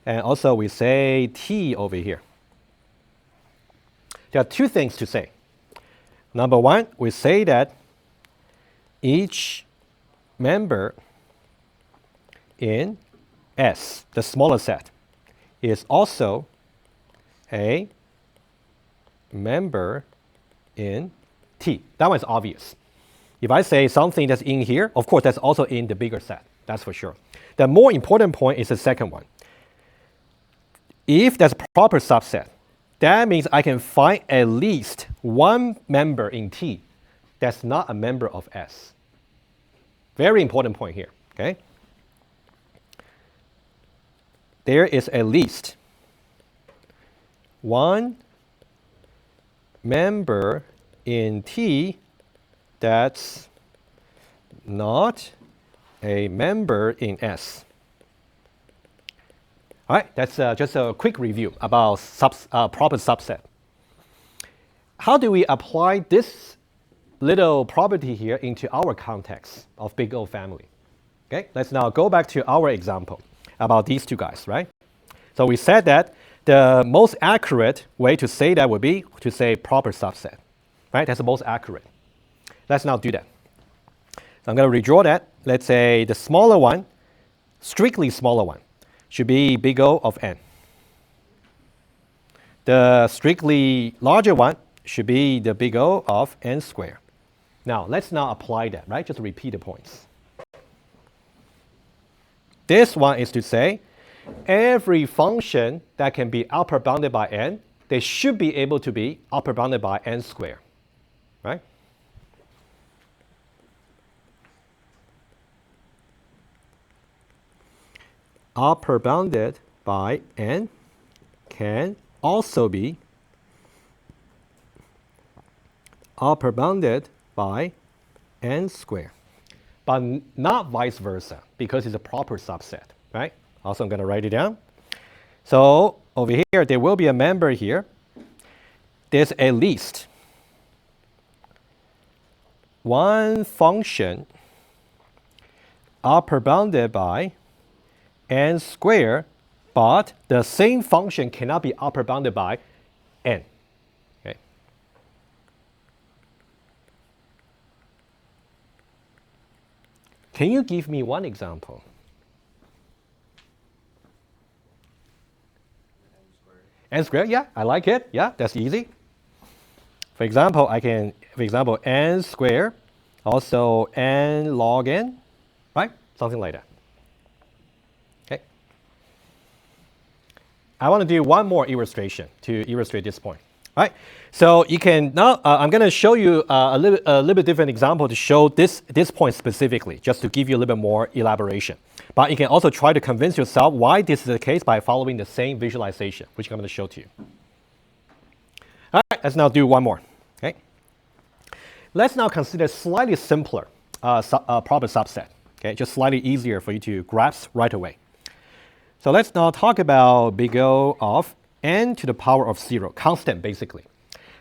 and also we say T over here. There are 2 things to say. Number 1, we say that each member in S, the smaller set, is also a member in T. That one's obvious. If I say something that's in here, of course that's also in the bigger set, that's for sure. The more important point is the second one. If that's a proper subset, that means I can find at least one member in T that's not a member of S. Very important point here, okay? There is at least one member in T that's not a member in S. All right, that's just a quick review about proper subset. How do we apply this little property here into our context of big O family? Okay, let's now go back to our example about these two guys, right? So we said that the most accurate way to say that would be to say proper subset, right? That's the most accurate. Let's now do that. So I'm going to redraw that. Let's say the smaller one, strictly smaller one, should be big O of n. The strictly larger one should be the big O of n squared. Now, let's now apply that, right? Just repeat the points. This one is to say, every function that can be upper bounded by n, they should be able to be upper bounded by n squared, right? Upper bounded by n can also be upper bounded by n squared, but not vice versa because it's a proper subset, right? Also, I'm going to write it down. So over here, there will be a member here. There's at least one function upper bounded by n squared, but the same function cannot be upper bounded by n. Okay. Can you give me one example? N squared, yeah, I like it. Yeah, that's easy. For example, n squared, also n log n, right? Something like that. Okay. I want to do one more illustration to illustrate this point. All right. So you can now. I'm going to show you a little bit different example to show this point specifically, just to give you a little bit more elaboration. But you can also try to convince yourself why this is the case by following the same visualization, which I'm going to show to you. All right, let's now do one more. Okay. Let's now consider slightly simpler proper subset. Okay, just slightly easier for you to grasp right away. So let's now talk about big O of n to the power of 0, constant basically.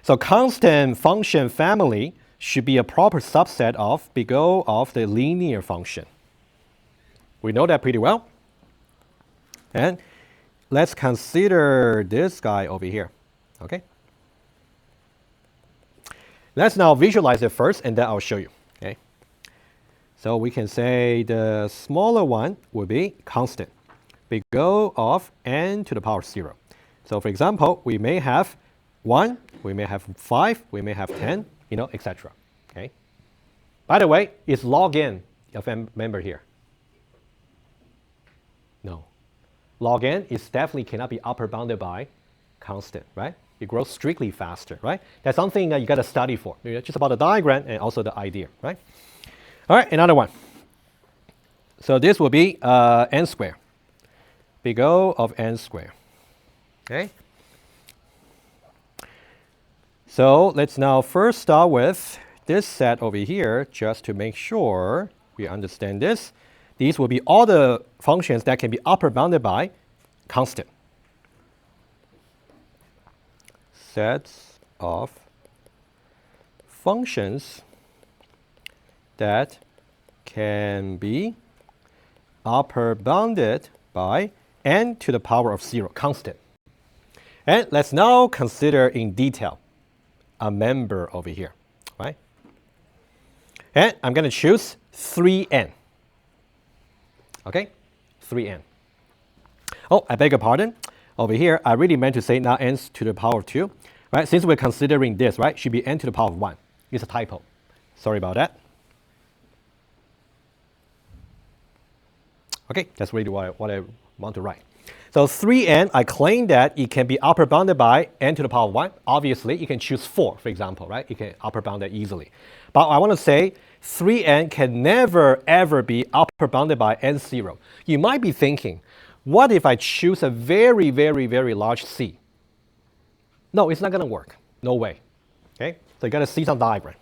So constant function family should be a proper subset of big O of the linear function. We know that pretty well. And let's consider this guy over here. Okay. Let's now visualize it first, and then I'll show you. Okay. So we can say the smaller one will be constant. Big O of n to the power 0. So for example, we may have 1, we may have 5, we may have 10, etc. Okay. By the way, is log n a member here? No. Log n is definitely cannot be upper bounded by constant, right? It grows strictly faster, right? That's something that you got to study for. Just about the diagram and also the idea, right? All right, another one. So this will be n squared. Big O of n squared. Okay. So let's now first start with this set over here, just to make sure we understand this. These will be all the functions that can be upper bounded by constant. Sets of functions that can be upper bounded by n to the power of 0, constant. And let's now consider in detail a member over here, right? And I'm going to choose 3n. Okay, 3n. Oh, I beg your pardon. Over here, I really meant to say not n to the power of 2. Right? Since we're considering this, right, should be n to the power of 1. It's a typo. Sorry about that. Okay, that's really what I want to write. So 3n, I claim that it can be upper bounded by n to the power of 1. Obviously, you can choose 4, for example, right? You can upper bound that easily. But I want to say 3n can never, ever be upper bounded by n0. You might be thinking, what if I choose a very, very, very large c? No, it's not going to work. No way. Okay? So you got to see some diagram.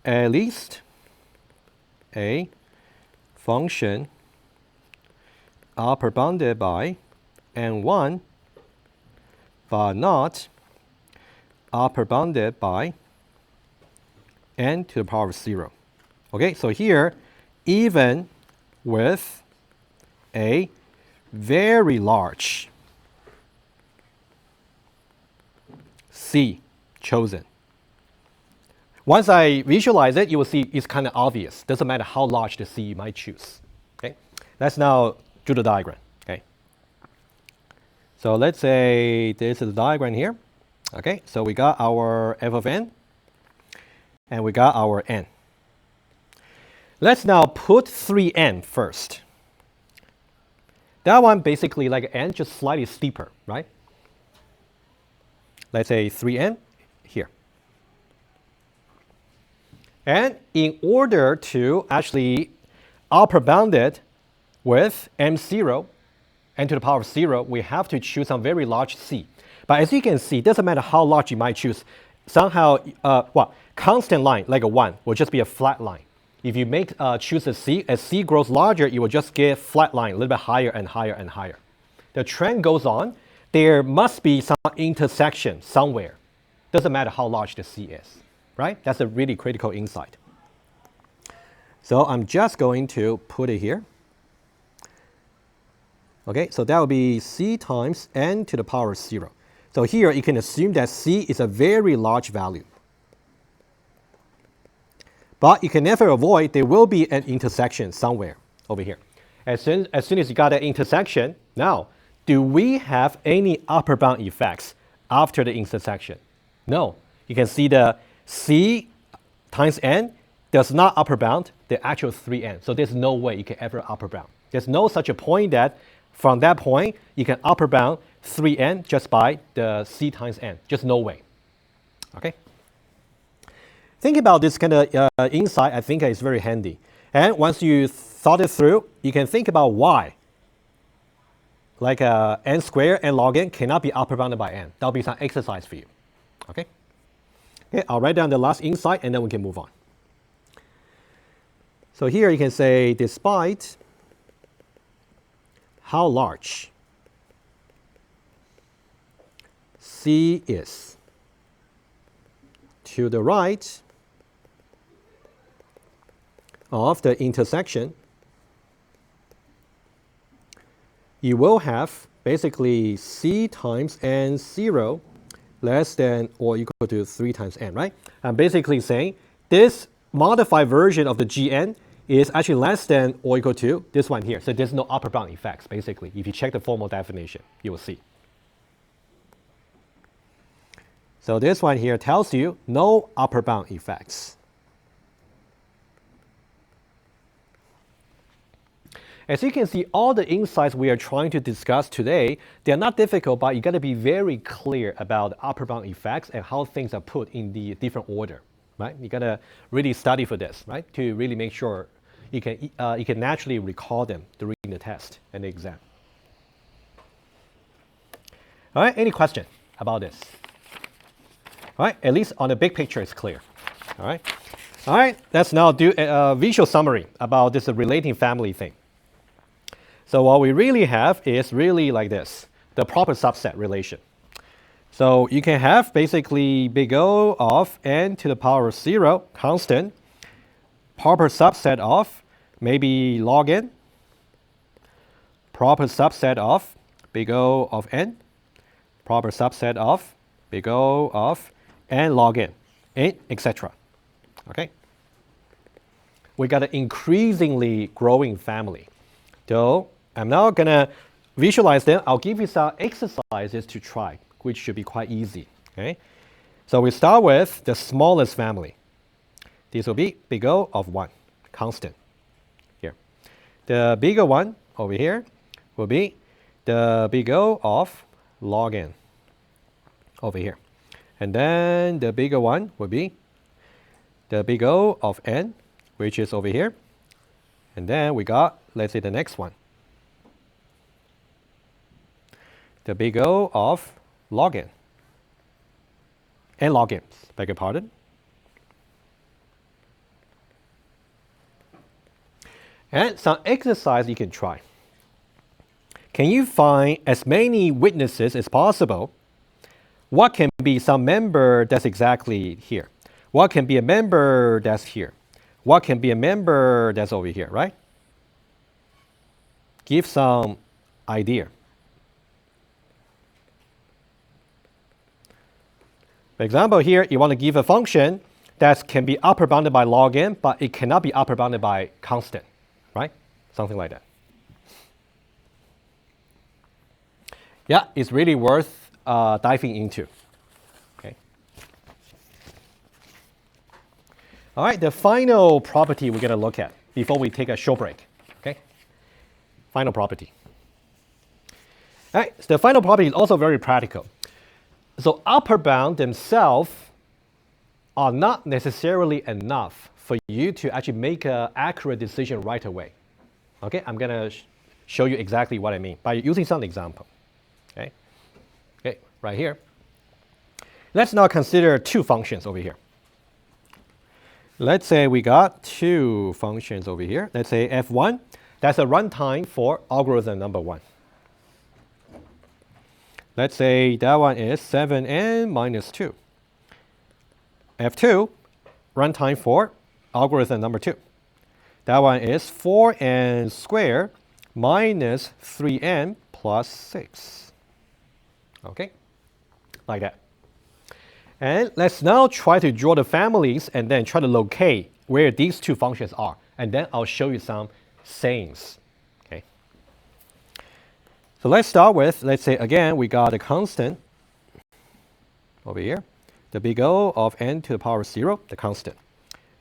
At least a function upper bounded by n1, but not upper bounded by n to the power of 0. Okay, so here, even with a very large c chosen. Once I visualize it, you will see it's kind of obvious. Doesn't matter how large the c you might choose. Okay, let's now do the diagram. Okay, so let's say this is the diagram here. Okay, so we got our f of n, and we got our n. Let's now put 3n first. That one basically like n, just slightly steeper, right? Let's say 3n here. And in order to actually upper bound it with m0, n to the power of 0, we have to choose some very large c. But as you can see, it doesn't matter how large you might choose. Somehow, constant line, like a 1, will just be a flat line. If you choose a c, as c grows larger, you will just get flat line, a little bit higher and higher and higher. The trend goes on. There must be some intersection somewhere. Doesn't matter how large the c is, right? That's a really critical insight. So I'm just going to put it here. Okay, so that will be c times n to the power of 0. So here you can assume that c is a very large value. But you can never avoid there will be an intersection somewhere over here. As soon as you got an intersection, now, do we have any upper bound effects after the intersection? No. You can see the c times n does not upper bound the actual 3n. So there's no way you can ever upper bound. There's no such a point that from that point you can upper bound 3n just by the c times n. Just no way. Okay? Think about this kind of insight. I think is very handy. And once you thought it through, you can think about why. Like n squared and log n cannot be upper bounded by n. That'll be some exercise for you. Okay? Okay, I'll write down the last insight and then we can move on. So here you can say, despite how large c is to the right of the intersection, you will have basically c times n0 less than or equal to 3 times n, right? I'm basically saying this modified version of the gn is actually less than or equal to this one here. So there's no upper bound effects, basically. If you check the formal definition, you will see. So this one here tells you no upper bound effects. As you can see, all the insights we are trying to discuss today, they're not difficult, but you got to be very clear about the upper bound effects and how things are put in the different order, right? You got to really study for this, right? To really make sure you can naturally recall them during the test and the exam. All right, any question about this? All right, at least on the big picture it's clear. All right, let's now do a visual summary about this relating family thing. So what we really have is really like this, the proper subset relation. So you can have basically big O of n to the power of 0 constant, proper subset of maybe log n, proper subset of big O of n, proper subset of big O of n log n, etc. Okay? We got an increasingly growing family. So I'm now going to visualize them. I'll give you some exercises to try, which should be quite easy. Okay? So we start with the smallest family. This will be big O of 1, constant, here. The bigger one over here will be the big O of log n over here. And then the bigger one will be the big O of n, which is over here. And then we got, let's say, the next one. The big O of log n. And log n, beg your pardon. And some exercise you can try. Can you find as many witnesses as possible? What can be some member that's exactly here? What can be a member that's here? What can be a member that's over here, right? Give some idea. For example, here you want to give a function that can be upper bounded by log n, but it cannot be upper bounded by constant, right? Something like that. Yeah, it's really worth diving into. Okay. All right, the final property we're going to look at before we take a short break. Okay? Final property. All right, so the final property is also very practical. So upper bound themselves are not necessarily enough for you to actually make an accurate decision right away. Okay, I'm going to show you exactly what I mean by using some example. Okay, okay, right here. Let's now consider two functions over here. Let's say we got two functions over here. Let's say f1, that's a runtime for algorithm number 1. Let's say that one is 7n minus 2. f2, runtime for algorithm number 2. That one is 4n squared minus 3n plus 6. Okay, like that. And let's now try to draw the families and then try to locate where these two functions are. And then I'll show you some sayings. Okay. So let's start with, let's say again, we got a constant over here. The big O of n to the power of 0, the constant.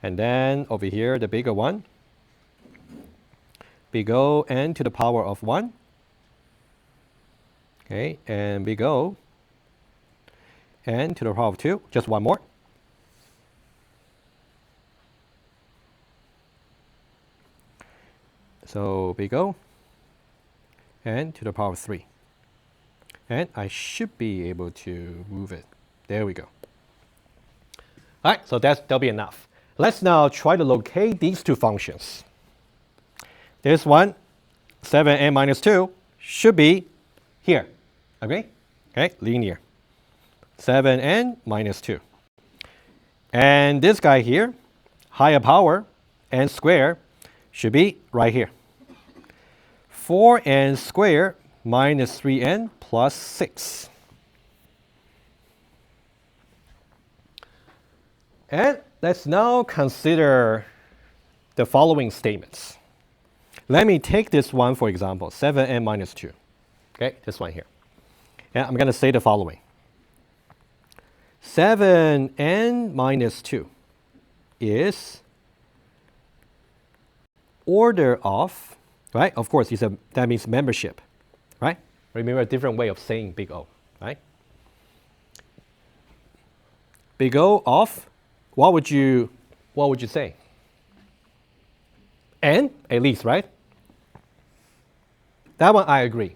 And then over here, the bigger one, big O n to the power of 1. Okay, and big O n to the power of 2, just one more. So big O n to the power of 3. And I should be able to move it. There we go. All right, so that'll be enough. Let's now try to locate these two functions. This one, 7n minus 2, should be here. Agree? Okay, linear. 7n minus 2. And this guy here, higher power, n squared, should be right here. 4n squared minus 3n plus 6. And let's now consider the following statements. Let me take this one, for example, 7n minus 2. Okay, this one here. And I'm going to say the following. 7n minus 2 is order of, right? Of course, that means membership, right? Remember a different way of saying big O, right? Big O of, what would you say? N, at least, right? That one I agree.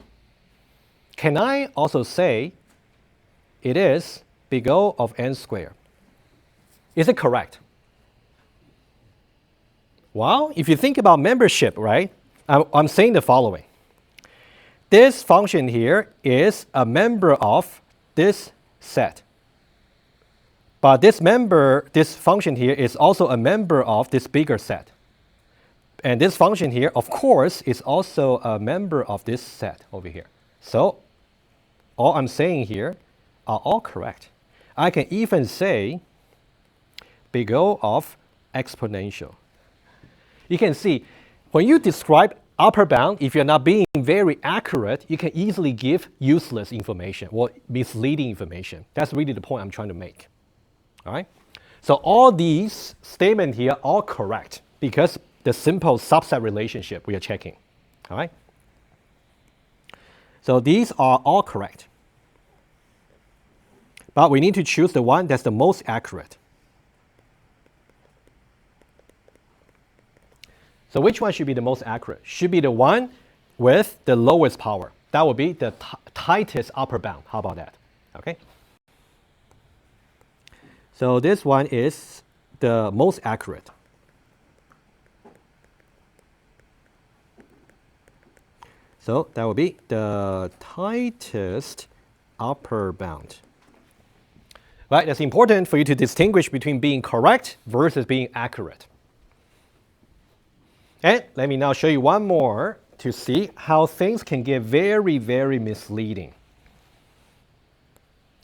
Can I also say it is big O of n squared? Is it correct? Well, if you think about membership, right, I'm saying the following. This function here is a member of this set. But this function here is also a member of this bigger set. And this function here, of course, is also a member of this set over here. So all I'm saying here are all correct. I can even say big O of exponential. You can see, when you describe upper bound, if you're not being very accurate, you can easily give useless information or misleading information. That's really the point I'm trying to make. All right? So all these statements here are all correct because the simple subset relationship we are checking. All right? So these are all correct. But we need to choose the one that's the most accurate. So which one should be the most accurate? Should be the one with the lowest power. That would be the tightest upper bound. How about that? Okay. So this one is the most accurate. So that would be the tightest upper bound. Right, that's important for you to distinguish between being correct versus being accurate. And let me now show you one more to see how things can get very, very misleading.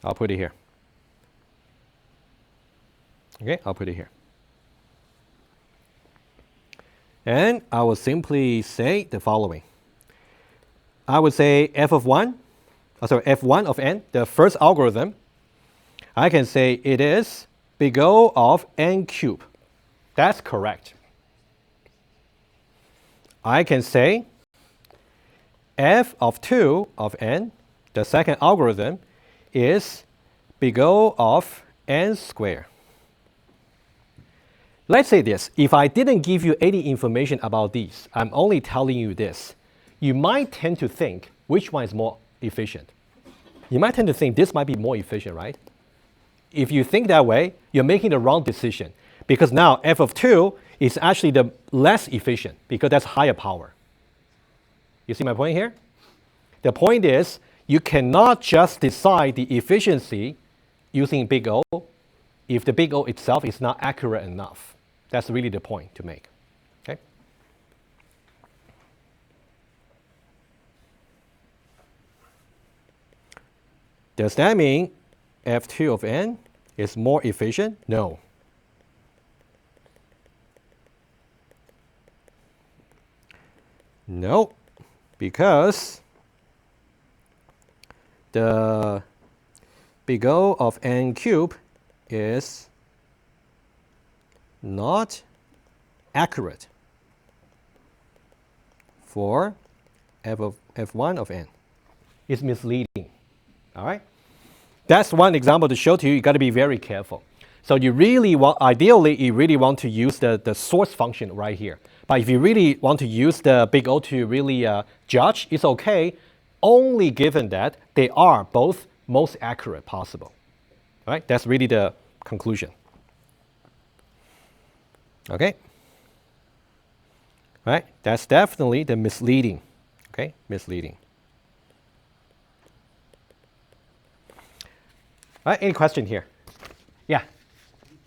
I'll put it here. Okay, I'll put it here. And I will simply say the following. I would say f1 of n, the first algorithm, I can say it is big O of n cubed. That's correct. I can say f of 2 of n, the second algorithm, is big O of n squared. Let's say this. If I didn't give you any information about these, I'm only telling you this, you might tend to think which one is more efficient. You might tend to think this might be more efficient, right? If you think that way, you're making the wrong decision, because now f of 2 is actually the less efficient because that's higher power. You see my point here? The point is you cannot just decide the efficiency using big O if the big O itself is not accurate enough. That's really the point to make. Okay? Does that mean f2 of n is more efficient? No. No, because the big O of n cubed is not accurate for f1 of n. It's misleading. All right? That's one example to show to you. You got to be very careful. So you really want, ideally, you really want to use the source function right here. But if you really want to use the big O to really judge, it's okay, only given that they are both most accurate possible. All right? That's really the conclusion. Okay? All right? That's definitely the misleading. Okay? Misleading. All right, any question here? Yeah?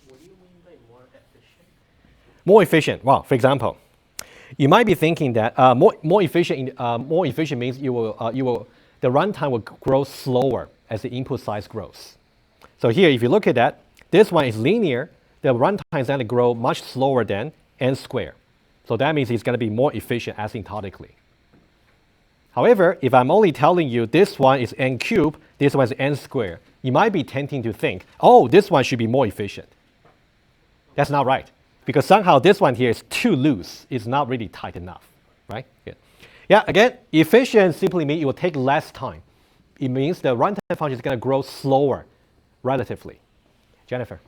What do you mean by more efficient? More efficient. Well, for example, you might be thinking that more efficient means the runtime will grow slower as the input size grows. So here, if you look at that, this one is linear. The runtime is going to grow much slower than n squared. So that means it's going to be more efficient asymptotically. However, if I'm only telling you this one is n cubed, this one is n squared, you might be tempting to think, oh, this one should be more efficient. That's not right, because somehow this one here is too loose. It's not really tight enough, right? Good. Yeah, again, efficient simply means it will take less time. It means the runtime function is going to grow slower, relatively. Jennifer?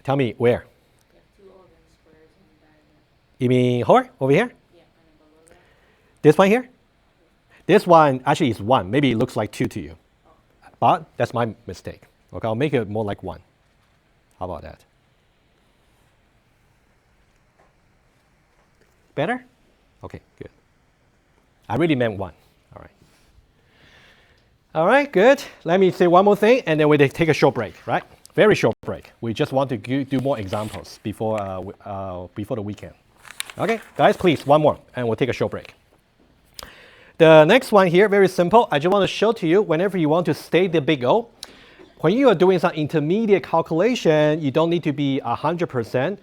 Tell me where? You mean here? Over here? Yeah, and below that. This one here? This one actually is 1. Maybe it looks like 2 to you. But that's my mistake. Okay, I'll make it more like 1. How about that? Better? Okay, good. I really meant 1. All right. All right, good. Let me say one more thing, and then we take a short break, right? Very short break. We just want to do more examples before the weekend. Okay, guys, please, one more, and we'll take a short break. The next one here, very simple. I just want to show to you, whenever you want to state the big O, when you are doing some intermediate calculation, you don't need to be 100%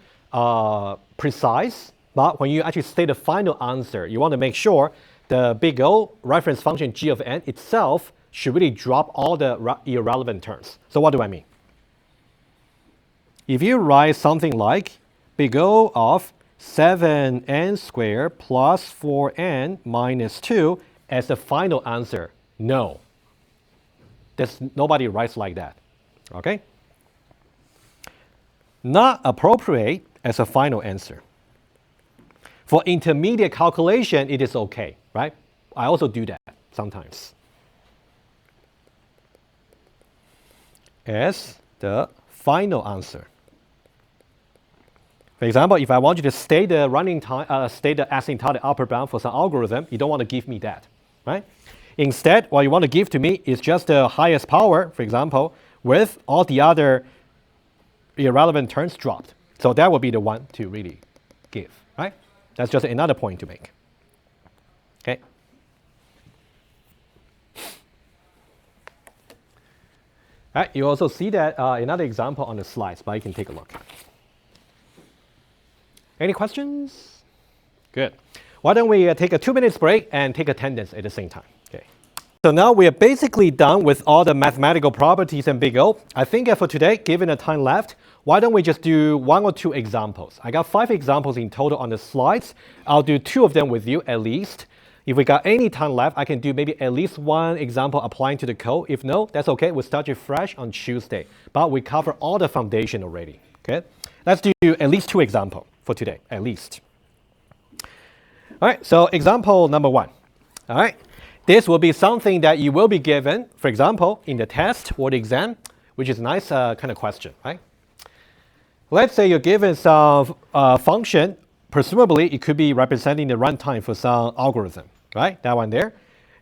precise. But when you actually state the final answer, you want to make sure the big O reference function g of n itself should really drop all the irrelevant terms. So what do I mean? If you write something like big O of 7n squared plus 4n minus 2 as the final answer, no. Nobody writes like that, okay? Not appropriate as a final answer. For intermediate calculation, it is okay, right? I also do that sometimes. As the final answer. For example, if I want you to state the running time, state the asymptotic upper bound for some algorithm, you don't want to give me that, right? Instead, what you want to give to me is just the highest power, for example, with all the other irrelevant terms dropped. So that would be the one to really give, right? That's just another point to make. Okay. All right, you also see that another example on the slides, but you can take a look. Any questions? Good. Why don't we take a 2 minutes break and take attendance at the same time? Okay. So now we are basically done with all the mathematical properties and big O. I think for today, given the time left, why don't we just do 1 or 2 examples? I got 5 examples in total on the slides. I'll do 2 of them with you at least. If we got any time left, I can do maybe at least 1 example applying to the code. If no, that's okay. We'll start it fresh on Tuesday. But we cover all the foundation already. Okay? Let's do at least 2 examples for today, at least. All right, so example number 1. All right. This will be something that you will be given, for example, in the test or the exam, which is a nice kind of question, right? Let's say you're given some function. Presumably, it could be representing the runtime for some algorithm, right? That one there.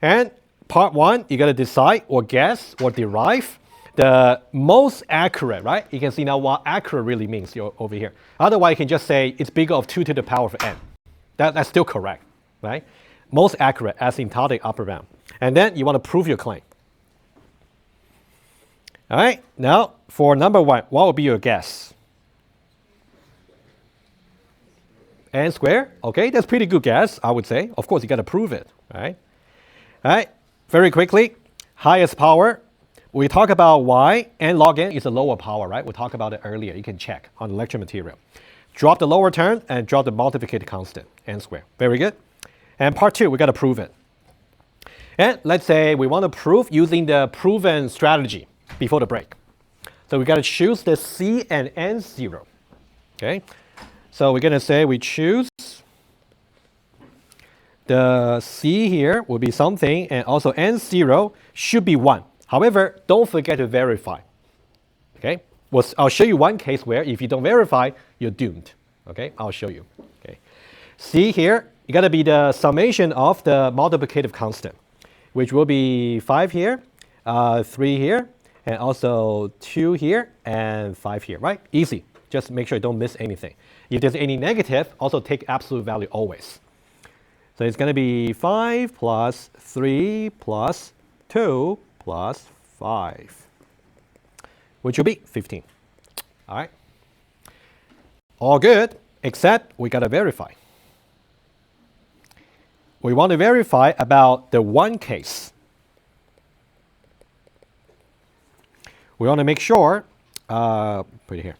And part 1, you got to decide or guess or derive the most accurate, right? You can see now what accurate really means over here. Otherwise, you can just say it's bigger of 2 to the power of n. That's still correct, right? Most accurate asymptotic upper bound. And then you want to prove your claim. All right, now for number 1, what would be your guess? N squared? Okay, that's pretty good guess, I would say. Of course, you got to prove it, right? All right, very quickly, highest power. We talk about y, n log n is a lower power, right? We talked about it earlier. You can check on the lecture material. Drop the lower term and drop the multiplicative constant, n squared. Very good. And part 2, we got to prove it. And let's say we want to prove using the proven strategy before the break. So we got to choose the C and N0. Okay. So we're going to say we choose the C here will be something, and also N0 should be 1. However, don't forget to verify. Okay. I'll show you one case where if you don't verify, you're doomed. Okay. I'll show you. Okay. C here. You got to be the summation of the multiplicative constant, which will be 5 here, 3 here, and also 2 here, and 5 here, right? Easy. Just make sure you don't miss anything. If there's any negative, also take absolute value always. So it's going to be 5 plus 3 plus 2 plus 5, which will be 15. All right? All good, except we got to verify. We want to verify about the 1 case. We want to make sure, put it here,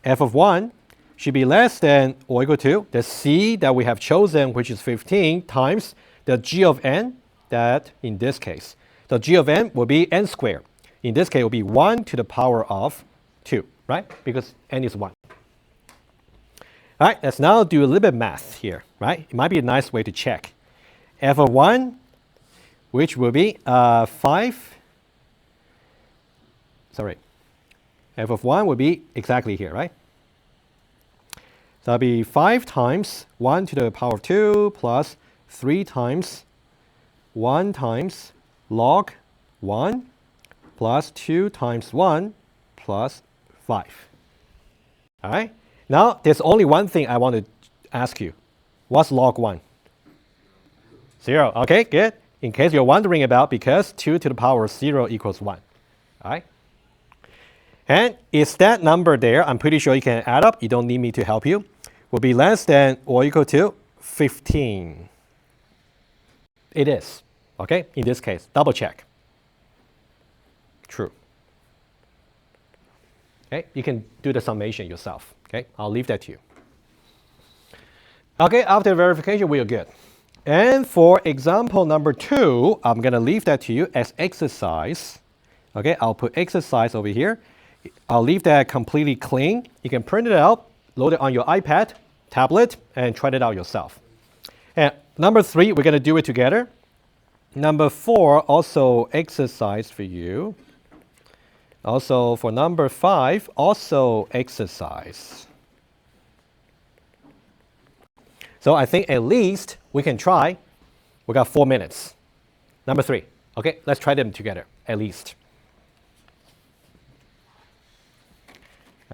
f of 1 should be less than or equal to the c that we have chosen, which is 15, times the g of n, that in this case. So g of n will be n squared. In this case, it will be 1 to the power of 2, right? Because n is 1. All right, let's now do a little bit of math here, right? It might be a nice way to check. F of 1, which will be 5. Sorry. F of 1 will be exactly here, right? So that'll be 5 times 1 to the power of 2 plus 3 times 1 times log 1 plus 2 times 1 plus 5. All right? Now, there's only one thing I want to ask you. What's log 1? 0. Okay, good. In case you're wondering about, because 2 to the power of 0 equals 1. All right? And is that number there? I'm pretty sure you can add up. You don't need me to help you. Will be less than or equal to 15. It is. Okay, in this case, double check. True. Okay, you can do the summation yourself. Okay, I'll leave that to you. Okay, after verification, we are good. And for example number 2, I'm going to leave that to you as exercise. Okay, I'll put exercise over here. I'll leave that completely clean. You can print it out, load it on your iPad, tablet, and try it out yourself. And number 3, we're going to do it together. Number 4, also exercise for you. Also for number 5, also exercise. So I think at least we can try. We got 4 minutes. Number 3. Okay, let's try them together, at least.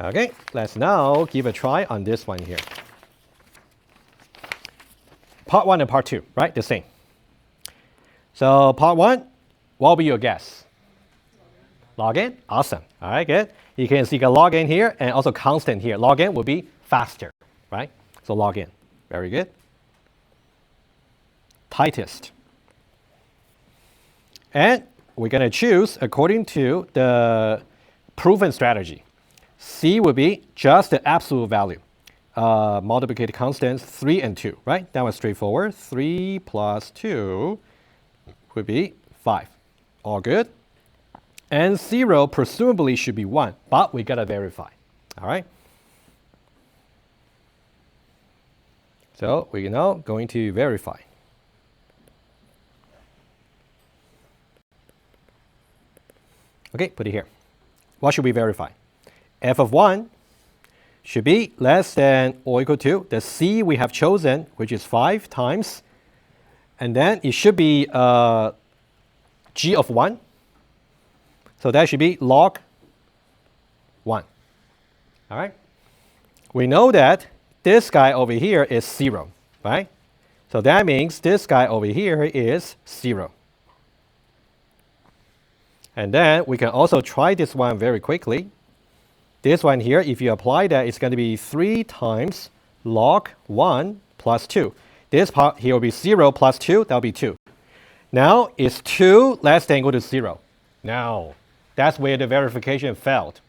Okay, let's now give a try on this one here. Part 1 and part 2, right? The same. So part 1, what will be your guess? Log n? Awesome. All right, good. You can see a log n here and also constant here. Log n will be faster, right? So log n. Very good. Tightest. And we're going to choose according to the proven strategy. C would be just the absolute value. Multiplicative constants 3 and 2, right? That was straightforward. 3 plus 2 would be 5. All good. And 0 presumably should be 1, but we got to verify. All right? So we're now going to verify. Okay, put it here. What should we verify? F of 1 should be less than or equal to the C we have chosen, which is 5 times. And then it should be G of 1. So that should be log 1. All right? We know that this guy over here is 0, right? So that means this guy over here is 0. And then we can also try this one very quickly. This one here, if you apply that, it's going to be 3 times log 1 plus 2. This part here will be 0 plus 2, that will be 2. Now, is 2 less than or equal to 0? No. That's where the verification failed,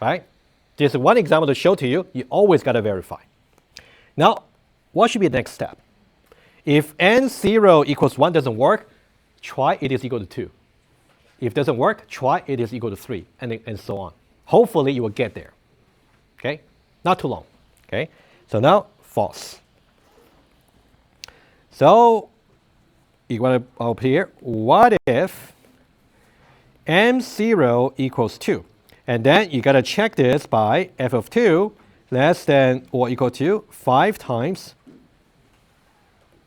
right? This is one example to show to you, you always got to verify. Now, what should be the next step? If n0 equals 1 doesn't work, try it is equal to 2. If it doesn't work, try it is equal to 3, and so on. Hopefully, you will get there. Okay? Not too long. Okay? So now, false. So, you want to up here, what if m0 equals 2? And then you got to check this by f of 2 less than or equal to 5 times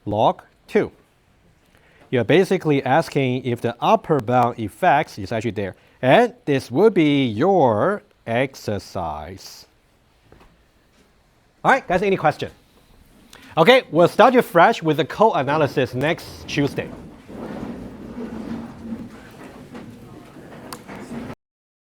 log 2. You're basically asking if the upper bound effects is actually there. And this would be your exercise. All right, guys, any question? Okay, we'll start you fresh with the code analysis next Tuesday.